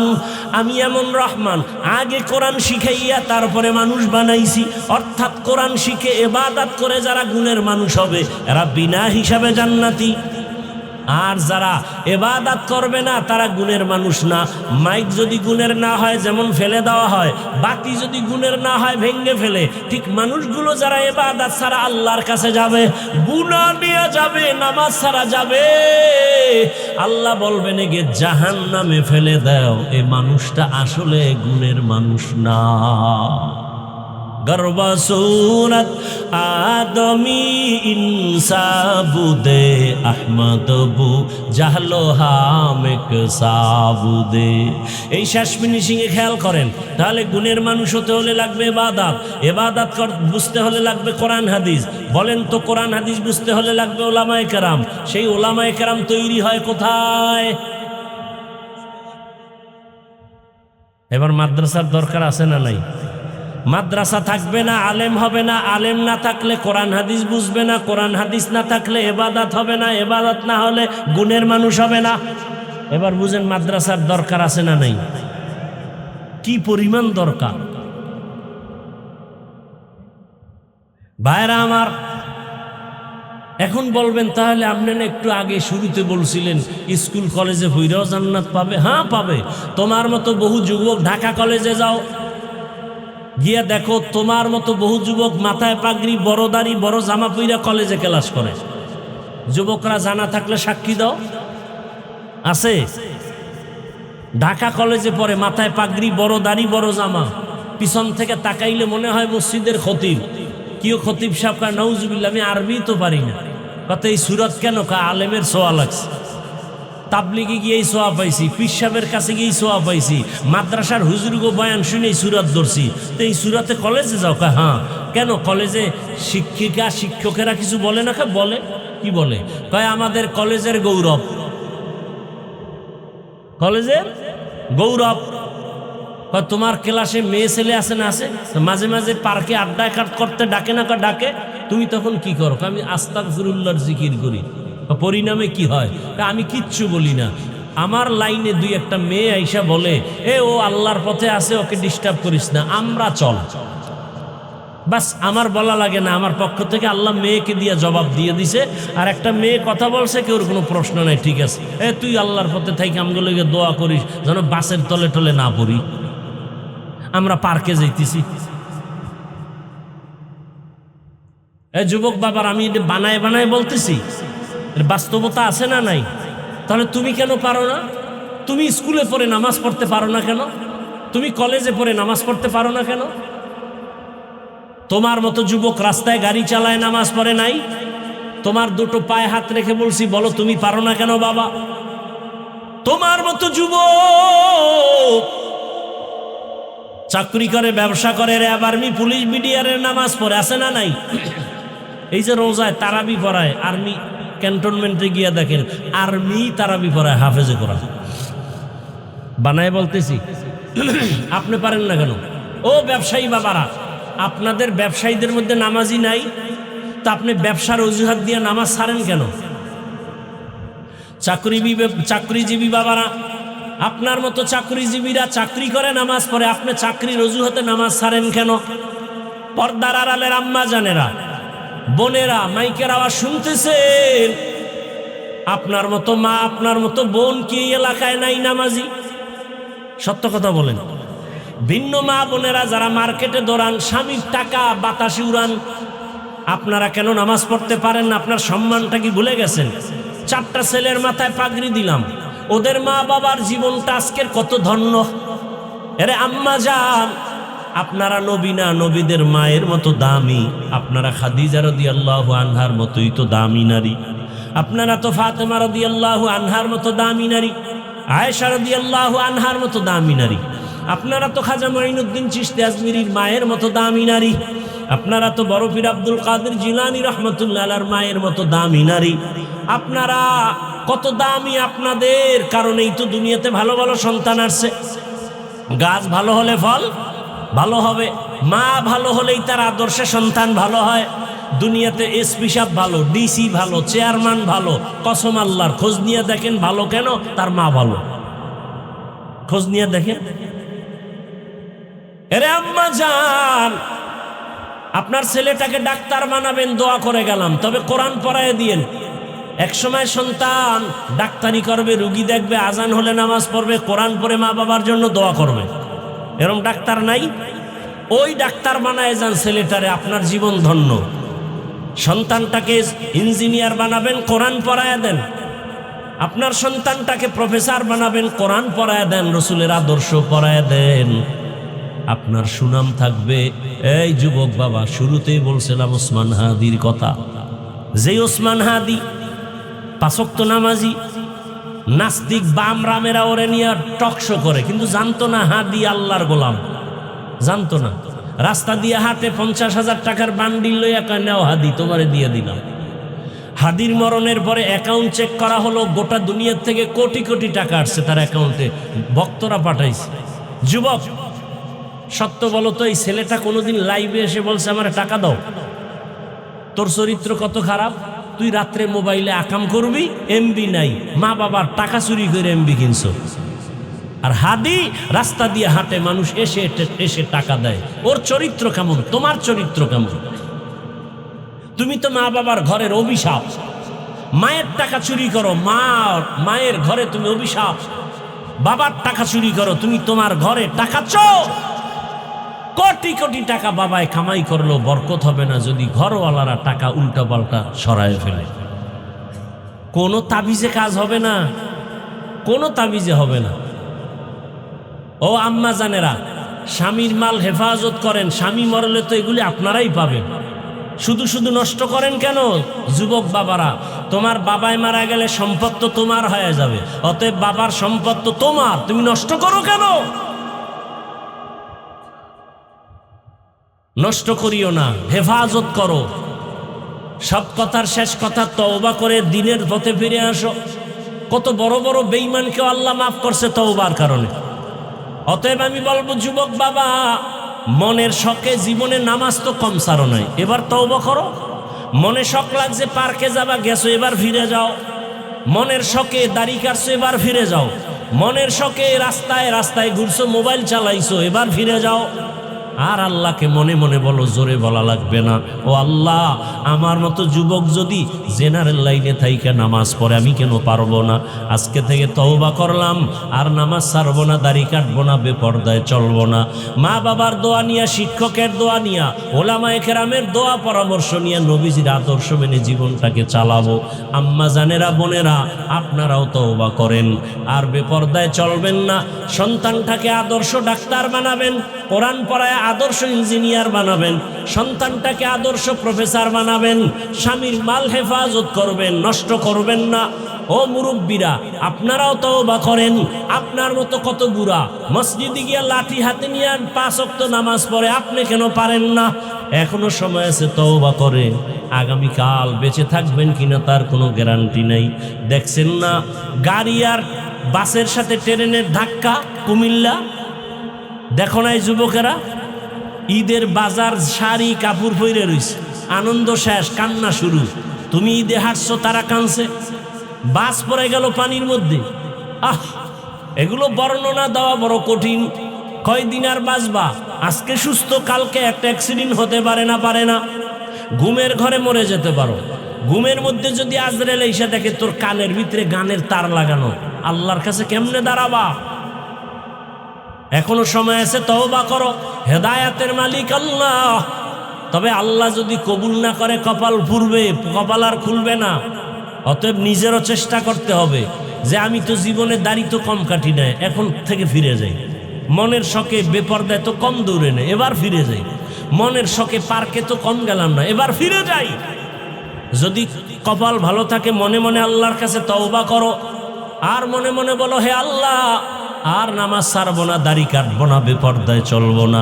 আমি এমন রহমান, আগে কোরআন শিখাইয়া তারপরে মানুষ বানাইছি। অর্থাৎ কোরআন শিখে ইবাদত করে যারা গুণের মানুষ হবে এরা বিনা হিসাবে জান্নাতি, আর যারা ইবাদত করবে না তারা গুণের মানুষ না। মাইক যদি গুণের না হয় যেমন ফেলে দেওয়া হয়, বাতি যদি গুণের না হয় ভেঙ্গে ফেলে, ঠিক মানুষগুলো যারা ইবাদত ছাড়া আল্লাহর কাছে যাবে, গুনাহ নিয়ে যাবে, নামাজ ছাড়া যাবে, আল্লাহ বলবেন একে জাহান্নামে ফেলে দাও, এই মানুষটা আসলে গুণের মানুষ না। গর্বসুরত আদমি ইনসাবুদে আহমদবু জাহলো হামেক সাবুদে। এই শেষ ফিনিশিংয়ে খেয়াল করেন। তাহলে গুণের মানুষ হতে হলে লাগবে ইবাদত, ইবাদত বুঝতে হলে লাগবে কোরআন হাদিস। বলেন তো কোরআন হাদিস বুঝতে হলে লাগবে উলামায়ে কেরাম। সেই উলামায়ে কেরাম তৈরি হয় কোথায়? এবার মাদ্রাসার দরকার আছে না নাই? মাদ্রাসা থাকবে না আলেম হবে না, আলেম না থাকলে কোরআন হাদিস বুঝবে না, কোরআন হাদিস না থাকলে ইবাদত হবে না, ইবাদত না হলে গুণের মানুষ হবে না। এবার বুঝেন মাদ্রাসার দরকার আছে না নাই? কি পরিমাণ দরকার। ভাইরা আমার, এখন বলবেন তাহলে আপনি না একটু আগে শুরুতে বলছিলেন স্কুল কলেজে হইরাও জান্নাত পাবে। হ্যাঁ পাবে। তোমার মতো বহু যুবক ঢাকা কলেজে যাও, গিয়া দেখো তোমার মতো বহু যুবক মাথায় পাগড়ি, বড় দাড়ি, বড় জামা পইরা কলেজে ক্লাস করে। যুবকরা জানা থাকলে সাক্ষী দাও। আছে? ঢাকা কলেজে পড়ে, মাথায় পাগড়ি, বড় দাড়ি, বড় জামা, পিছন থেকে তাকাইলে মনে হয় মসজিদের খতিব। কিও খতিব সাহেব? কয় নাউজুবিল্লাহ, আমি আরবি তো পারি না। কত এই সুরত কেন? কয় আলেমের সোয়া লাগছে। তাবলিগে গিয়েই সোয়া পাইছি, পীর সাহেবের কাছে গিয়েই সোয়া পাইছি, মাদ্রাসার হুজুরগো বয়ান শুনেই সুরাত ধরছি। তো এই সুরাতে কলেজে যাও? কয় হ্যাঁ। কেন? কলেজে শিক্ষিকা শিক্ষকেরা কিছু বলে না? বলে। কি বলে? কয় আমাদের কলেজের গৌরব, কলেজের গৌরব। কয় তোমার ক্লাসে মেয়ে ছেলে আছে না? আছে। মাঝে মাঝে পার্কে আড্ডা করতে ডাকে না? ডাকে। তুমি তখন কি করো? আমি আস্তাগফিরুল্লাহর জিকির করি। পরিণামে কি হয়? আমি কিচ্ছু বলি না। আমার লাইনে দুই একটা মেয়ে আইসা বলে, এ ও আল্লাহর পথে আছে, ওকে ডিস্টার্ব করিস না, আমরা চল। বাস, আমার বলা লাগে না, আমার পক্ষ থেকে আল্লাহ মেয়েকে দিয়ে জবাব দিয়ে দিছে। আর একটা মেয়ে কথা বলছে, কেউর কোনো প্রশ্ন নাই, ঠিক আছে, এ তুই আল্লাহর পথে থাকি আমগুলোকে দোয়া করিস যেন বাসের তলে টলে না পড়ি, আমরা পার্কে যাইতেছি। এ যুবক বাবার, আমি এটা বানায় বানায় বলতেছি, বাস্তবতা আছে না নাই? তাহলে তুমি কেন পারো না? তুমি স্কুলে পড়ে নামাজ পড়তে পারো না কেন? তুমি কলেজে পড়ে নামাজ পড়তে পারো না কেন? তোমার মতো যুবক রাস্তায় গাড়ি চালায়, নামাজ পড়ে নাই? তোমার দুটো পায়ে হাত রেখে বলছি, বলো তুমি পারো না কেন বাবা? তোমার মতো যুবক চাকরি করে, ব্যবসা করে, র্যাব, আর্মি, পুলিশ, বিডিআরের নামাজ পড়ে, আছে না নাই? এই যে রোজায় তারাবি পড়ায়, আর্মি ক্যান্টনমেন্টে গিয়া দেখেন আর্মি তারাবি পড়ায়, হাফেজে করা। বানায় বলতেছি, আপনি পারেন না কেন? ও ব্যবসায়ী বাবারা, আপনাদের ব্যবসায়ীদের মধ্যে নামাজি নাই, তা আপনি ব্যবসার অজুহাত দিয়ে নামাজ ছাড়েন কেন? চাকরিজীবী বাবারা, আপনার মতো চাকরিজীবীরা চাকরি করে, নামাজ পড়ে, আপনি চাকরির অজুহাতে নামাজ ছাড়েন কেন? পর্দার আড়ালের আম্মা জানেরা, বোনেরা, মাইকের আওয়াজ শুনতেছেন? আপনার মতো মা, আপনার মতো বোন কি এই এলাকায় নাই নামাজি? সত্য কথা বলেন। ভিন্ন মা বোনেরা যারা মার্কেটে দৌড়ান, স্বামীর টাকা বাতাসে উড়ান, আপনারা কেন নামাজ পড়তে পারেন না? আপনার সম্মানটা কি ভুলে গেছেন? 4টা ছেলের মাথায় পাগড়ি দিলাম, ওদের মা বাবার জীবনটা আজকের কত ধন্য। এরে আম্মা জান, আপনারা নবী না, নবীদের মায়ের মতো দামি। আপনারা খাদিজা রাদিয়াল্লাহু আনহার মতোই তো দামি নারী। আপনারা তো ফাতেমা রাদিয়াল্লাহু আনহার মতো দামি নারী, আয়েশা রাদিয়াল্লাহু আনহার মতো দামি নারী। আপনারা তো খাজা মঈনুদ্দিন চিশতি আজমিরির মায়ের মতো দামি নারী। আপনারা তো বড় পীর আব্দুল কাদের জিলানী রাহমাতুল্লাহ আলাইহির মায়ের মতো দামি নারী। আপনারা কত দামি, আপনাদের কারণেই তো দুনিয়াতে ভালো ভালো সন্তান আসছে। গাছ ভালো হলে ফল ভালো হবে, মা ভালো হলেই তার আদর্শে সন্তান ভালো হয়। দুনিয়াতে এসপি সাহেব ভালো, ডিসি ভালো, চেয়ারম্যান ভালো, কসম আল্লাহর। খোঁজ নিয়ে দেখেন ভালো কেন? তার মা ভালো। খোঁজ নিয়ে দেখেন। এরে আম্মা জান, আপনার ছেলেটাকে ডাক্তার বানাবেন, দোয়া করে গেলাম, তবে কোরআন পড়ায় দিয়েন। একসময় সন্তান ডাক্তারি করবে, রুগী দেখবে, আজান হলে নামাজ পড়বে, কোরআন পড়ে মা বাবার জন্য দোয়া করবে। এরকম ডাক্তার নাই? ওই ডাক্তার বানায় যান ছেলেটারে, আপনার জীবন ধন্য। সন্তানটাকে ইঞ্জিনিয়ার বানাবেন, কোরআন পড়ায় দেন। আপনার সন্তানটাকে প্রফেসর বানাবেন, কোরআন পড়ায় দেন, রসুলের আদর্শ পড়ায় দেন। আপনার সুনাম থাকবে। এই যুবক বাবা, শুরুতেই বলছিলাম ওসমান হাদির কথা। যে ওসমান হাদি 5 ওয়াক্ত নামাজি, নাস্তিক বাম রামেরা ওরে নিয়ে টকশো করে, কিন্তু জানতো না হাদি আল্লাহর গোলাম, জানতো না। রাস্তা দিয়ে হাঁটে, 50,000 টাকার বান্ডিল লইয়া কয়, নাও হাদি, তোমারে দিয়ে দিলাম। হাদির মরণের পরে অ্যাকাউন্ট চেক করা হলো, গোটা দুনিয়ার থেকে কোটি কোটি টাকা আসছে তার অ্যাকাউন্টে, ভক্তরা পাঠাইছে। যুবক, সত্য বলো তো, এই ছেলেটা কোনোদিন লাইভে এসে বলছে আমার টাকা দাও? তোর চরিত্র কত খারাপ, তুই রাত্রে মোবাইলে আকাম করবি, এমবি নাই, মা বাবার টাকা চুরি করে এমবি কিনছো। আর হাদি রাস্তা দিয়ে হাঁটে, মানুষ এসে এসে টাকা দেয়। ওর চরিত্র কেমন? তোমার চরিত্র কেমন? তুমি তো মা বাবার ঘরের অভিশাপ। মায়ের টাকা চুরি করো, মায়ের ঘরে তুমি অভিশাপ। বাবার টাকা চুরি করো, তুমি তোমার ঘরে টাকা চোর। কোটি কোটি টাকা বাবায় কামাই করলো, বরকত হবে না যদি ঘরওয়ালারা টাকা উল্টা পাল্টা সরায় ফেলে। কোনো তাবিজে কাজ হবে না, কোনো তাবিজে হবে না। ও আম্মা জানেরা, স্বামীর মাল হেফাজত করেন, স্বামী মরলে তো এগুলি আপনারাই পাবেন। শুধু শুধু নষ্ট করেন কেন? যুবক বাবারা, তোমার বাবাই মারা গেলে সম্পদ তো তোমার হয়ে যাবে, অতএব বাবার সম্পদ তো তোমার, তুমি নষ্ট করো কেন? নষ্ট করিও না, হেফাজত করো। সব কথার শেষ কথা, তওবা করে দিনের পথে ফিরে আসো। কত বড় বড় বেঈমানকেও আল্লাহ মাফ করছে তওবার কারণে। অতএব আমি বলবো যুবক বাবা, মনের শখে জীবনে নামাজ তো কম সারো নাই, এবার তওবা করো। মনে শখ লাগছে পার্কে যাবা, গেছো, এবার ফিরে যাও। মনের শখে দাড়ি কাটছো, এবার ফিরে যাও। মনের শখে রাস্তায় রাস্তায় ঘুরছো, মোবাইল চালাইছো, এবার ফিরে যাও। আর আল্লাহকে মনে মনে বলো, জোরে বলা লাগবে না, ও আল্লাহ, আমার মতো যুবক যদি জেনারেল লাইনে থাইকা নামাজ পড়ে, আমি কেন পারবো না? আজকে থেকে তওবা করলাম, আর নামাজ ছাড়বো না, দাড়ি কাটবো না, বেপরদায় চলবো না। মা বাবার দোয়া নিয়া, শিক্ষকের দোয়া নিয়া, ওলামায়ে কেরামের দোয়া পরামর্শ নিয়ে নবীজির আদর্শ মেনে জীবনটাকে চালাবো। আম্মা জানেরা, বোনেরা, আপনারাও তওবা করেন, আর বেপরদায় চলবেন না। সন্তানটাকে আদর্শ ডাক্তার বানাবেন, কোরআন পড়ায় আদর্শ ইঞ্জিনিয়ার বানাবেন, সন্তানটাকে আদর্শ প্রফেসর বানাবেন। স্বামীর মাল হেফাজত করবেন, নষ্ট করবেন না। ও মুরব্বীরা, আপনারাও তওবা করেন। আপনার মতো কত বুড়া মসজিদে গিয়া লাঠি হাতে নিয়ে 5 ওয়াক্ত নামাজ পড়ে, আপনি কেন পারেন না? এখনো সময় আছে, তওবা করে। আগামীকাল বেঁচে থাকবেন কিনা তার কোনো গ্যারান্টি নেই। দেখছেন না গাড়ি আর বাসের সাথে ট্রেনের ধাক্কা কুমিল্লা? দেখো নাই যুবকেরা, ঈদের বাজার শাড়ি কাপড় পরে রইছে, আনন্দ শেষ, কান্না শুরু। তুমি ঈদে হাঁটছো, তারা কাঁদছে। বাস পড়ে গেল পানির মধ্যে। এগুলো বর্ণনা দেওয়া বড় কঠিন। কয়দিন আর বাঁচবা? আজকে সুস্থ, কালকে একটা অ্যাক্সিডেন্ট হতে পারে না, পারে না। ঘুমের ঘরে মরে যেতে পারো। ঘুমের মধ্যে যদি আজরাইল এসে দেখে তোর কানের ভিতরে গানের তার লাগানো, আল্লাহর কাছে কেমনে দাঁড়াবা? এখনো সময় আছে, তওবা করো। হেদায়েতের মালিক আল্লাহ। তবে আল্লাহ যদি কবুল না করে কপাল পুড়বে, কপাল আর খুলবে না। অতএব নিজেরও চেষ্টা করতে হবে যে আমি তো জীবনে দাড়ি তো কম কাটি নাই, এখন থেকে ফিরে যাই। মনের শখে বেপরদায় তো কম দৌড়ে নেই, এবার ফিরে যাই। মনের শখে পার্কে তো কম গেলাম না, এবার ফিরে যাই। যদি কপাল ভালো থাকে মনে মনে আল্লাহর কাছে তওবা করো, আর মনে মনে বলো হে আল্লাহ, আর নামাজ ছাড়বো না, দাড়ি কাটবো না, বেপরদায় চলবো না।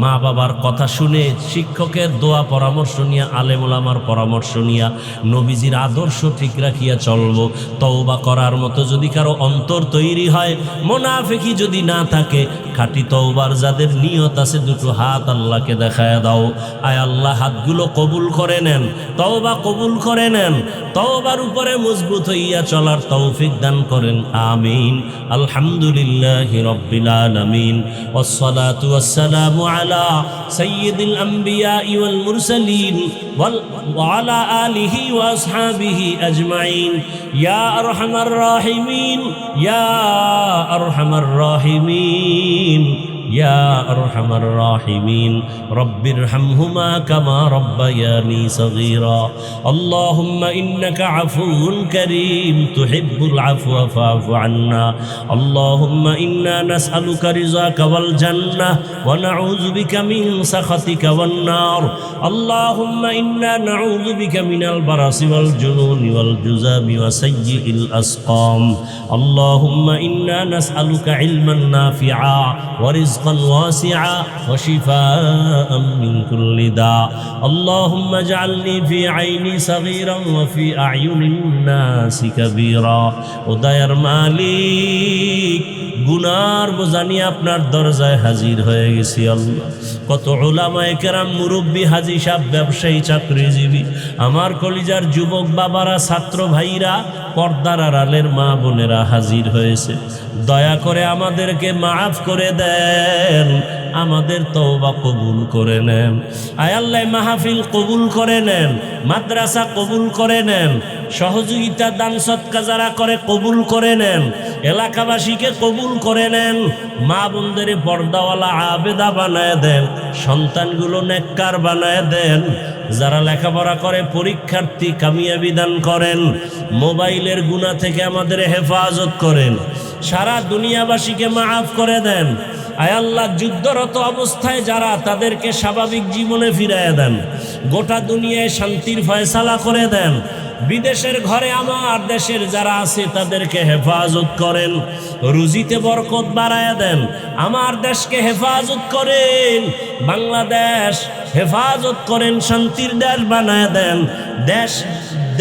মা বাবার কথা শুনে, শিক্ষকের দোয়া পরামর্শ নিয়ে, আলেম ওলামার পরামর্শ নিয়া, নবীজির আদর্শ ঠিক রাখিয়া চলবো। তওবা করার মতো যদি কারো অন্তর তৈরি হয়, মুনাফিকি যদি না থাকে, খাঁটি তওবার যাদের নিয়ত আছে, দুটো হাত আল্লাহকে দেখায় দাও। আয় আল্লাহ, হাতগুলো কবুল করে নেন, তওবা কবুল করে নেন, তওবার উপরে মজবুত হইয়া চলার তৌফিক দান করেন। আমিন। আলহামদুলিল্লাহি রাব্বিল আলামিন, ওয়াসসালাতু ওয়াসসালামু আলা সাইয়্যিদিল আমবিয়া ওয়াল মুরসালিন ওয়া আলা আলিহি ওয়া আসহাবিহি আজমাইন। ইয়া আরহামার রাহিমিন, ইয়া আরহামার রাহিমিন, ইয়া আরহামার রাহিমিন। রব্বিরহামহুমা কামা রব্বায়ানি সগীরা। আল্লাহুম্মা ইন্নাকা আফুউন কারীম তুহিব্বুল আফওয়া ফাআফু আন্না। আল্লাহুম্মা ইন্না নাসআলুকা রিযাকা ওয়াল জান্নাহ ওয়া নাউযু বিকা মিন সাখাতিকা ওয়ান নার। আল্লাহুম্মা ইন্না নাউযু বিকা মিনাল বারাসি ওয়াল জুনুনি ওয়াল জুযামি ওয়া সাইয়্যিল আসকাম। আল্লাহুম্মা ইন্না নাসআলুকা ইলমান নাফিআ ওয়া রিজকান ওয়াসিআ ওয়া শিফাআন মিন কুল্লি দা। আল্লাহুম্মা জাআলনি ফি আইনি সাগীরান ওয়া ফি আ'য়ুনিন নাসি কাবীরা। ও দয়ার মালিক, গুনার বোঝা নিয়ে আপনার দরজায় হাজির হয়ে গেছি আল্লাহ। কত উলামায়ে কেরাম, মুরব্বী, হাজী সাহেব, ব্যবসায়ী, চাকরিজীবী, আমার কলিজার যুবক বাবারা, ছাত্র ভাইরা, পর্দার আড়ালের মা বোনেরা হাজির হয়েছে। দয়া করে আমাদেরকে মাফ করে দেন, আমাদের তওবা কবুল করে নেন। আয় আল্লাহ, মাহফিল কবুল করে নেন, মাদ্রাসা কবুল করে নেন, সহযোগিতা দান সদকা যারা করে কবুল করে নেন, এলাকাবাসীকে কবুল করে নেন। মা বোনদের পর্দাওয়ালা আবেদা বানায় দেন, সন্তানগুলো নেককার বানায় দেন। যারা লেখাপড়া করে পরীক্ষার্থী কামিয়াবি দান করেন। মোবাইলের গুনাহ থেকে আমাদের হেফাজত করেন। সারা দুনিয়াবাসীকে মাফ করে দেন। আয় আল্লাহ, যুদ্ধরত অবস্থায় যারা, তাদেরকে স্বাভাবিক জীবনে ফিরিয়ে দেন। গোটা দুনিয়ায় শান্তির ফয়সালা করে দেন। বিদেশের ঘরে আমার দেশের যারা আছে তাদেরকে হেফাজত করেন, রুজিতে বরকত বাড়ায় দেন। আমার দেশকে হেফাজত করেন, বাংলাদেশ হেফাজত করেন, শান্তির দেশ বানায় দেন।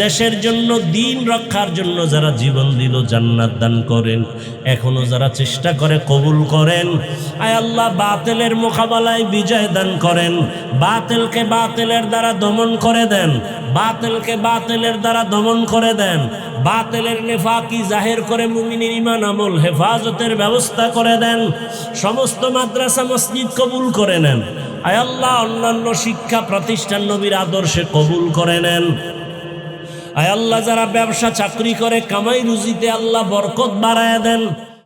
দেশের জন্য, দিন রক্ষার জন্য যারা জীবন দিল, জান্নাত দান করেন। এখনো যারা চেষ্টা করে কবুল করেন। আয় আল্লাহ, বাতিলের মোকাবেলায় বিজয় দান করেন। বাতিলকে বাতিলের দ্বারা দমন করে দেন, বাতিলকে বাতিলের দ্বারা দমন করে দেন। বাতিলের নেফাকি জাহির করে মুমিনের ঈমান আমল হেফাজতের ব্যবস্থা করে দেন। সমস্ত মাদ্রাসা মসজিদ কবুল করে নেন। আয় আল্লাহ, অন্যান্য শিক্ষা প্রতিষ্ঠান নবীর আদর্শে কবুল করে নেন। আয় আল্লাহ, যারা ব্যবসা চাকরি করে কামাই রুজিতে আল্লাহ বরকত বাড়ায় দেন।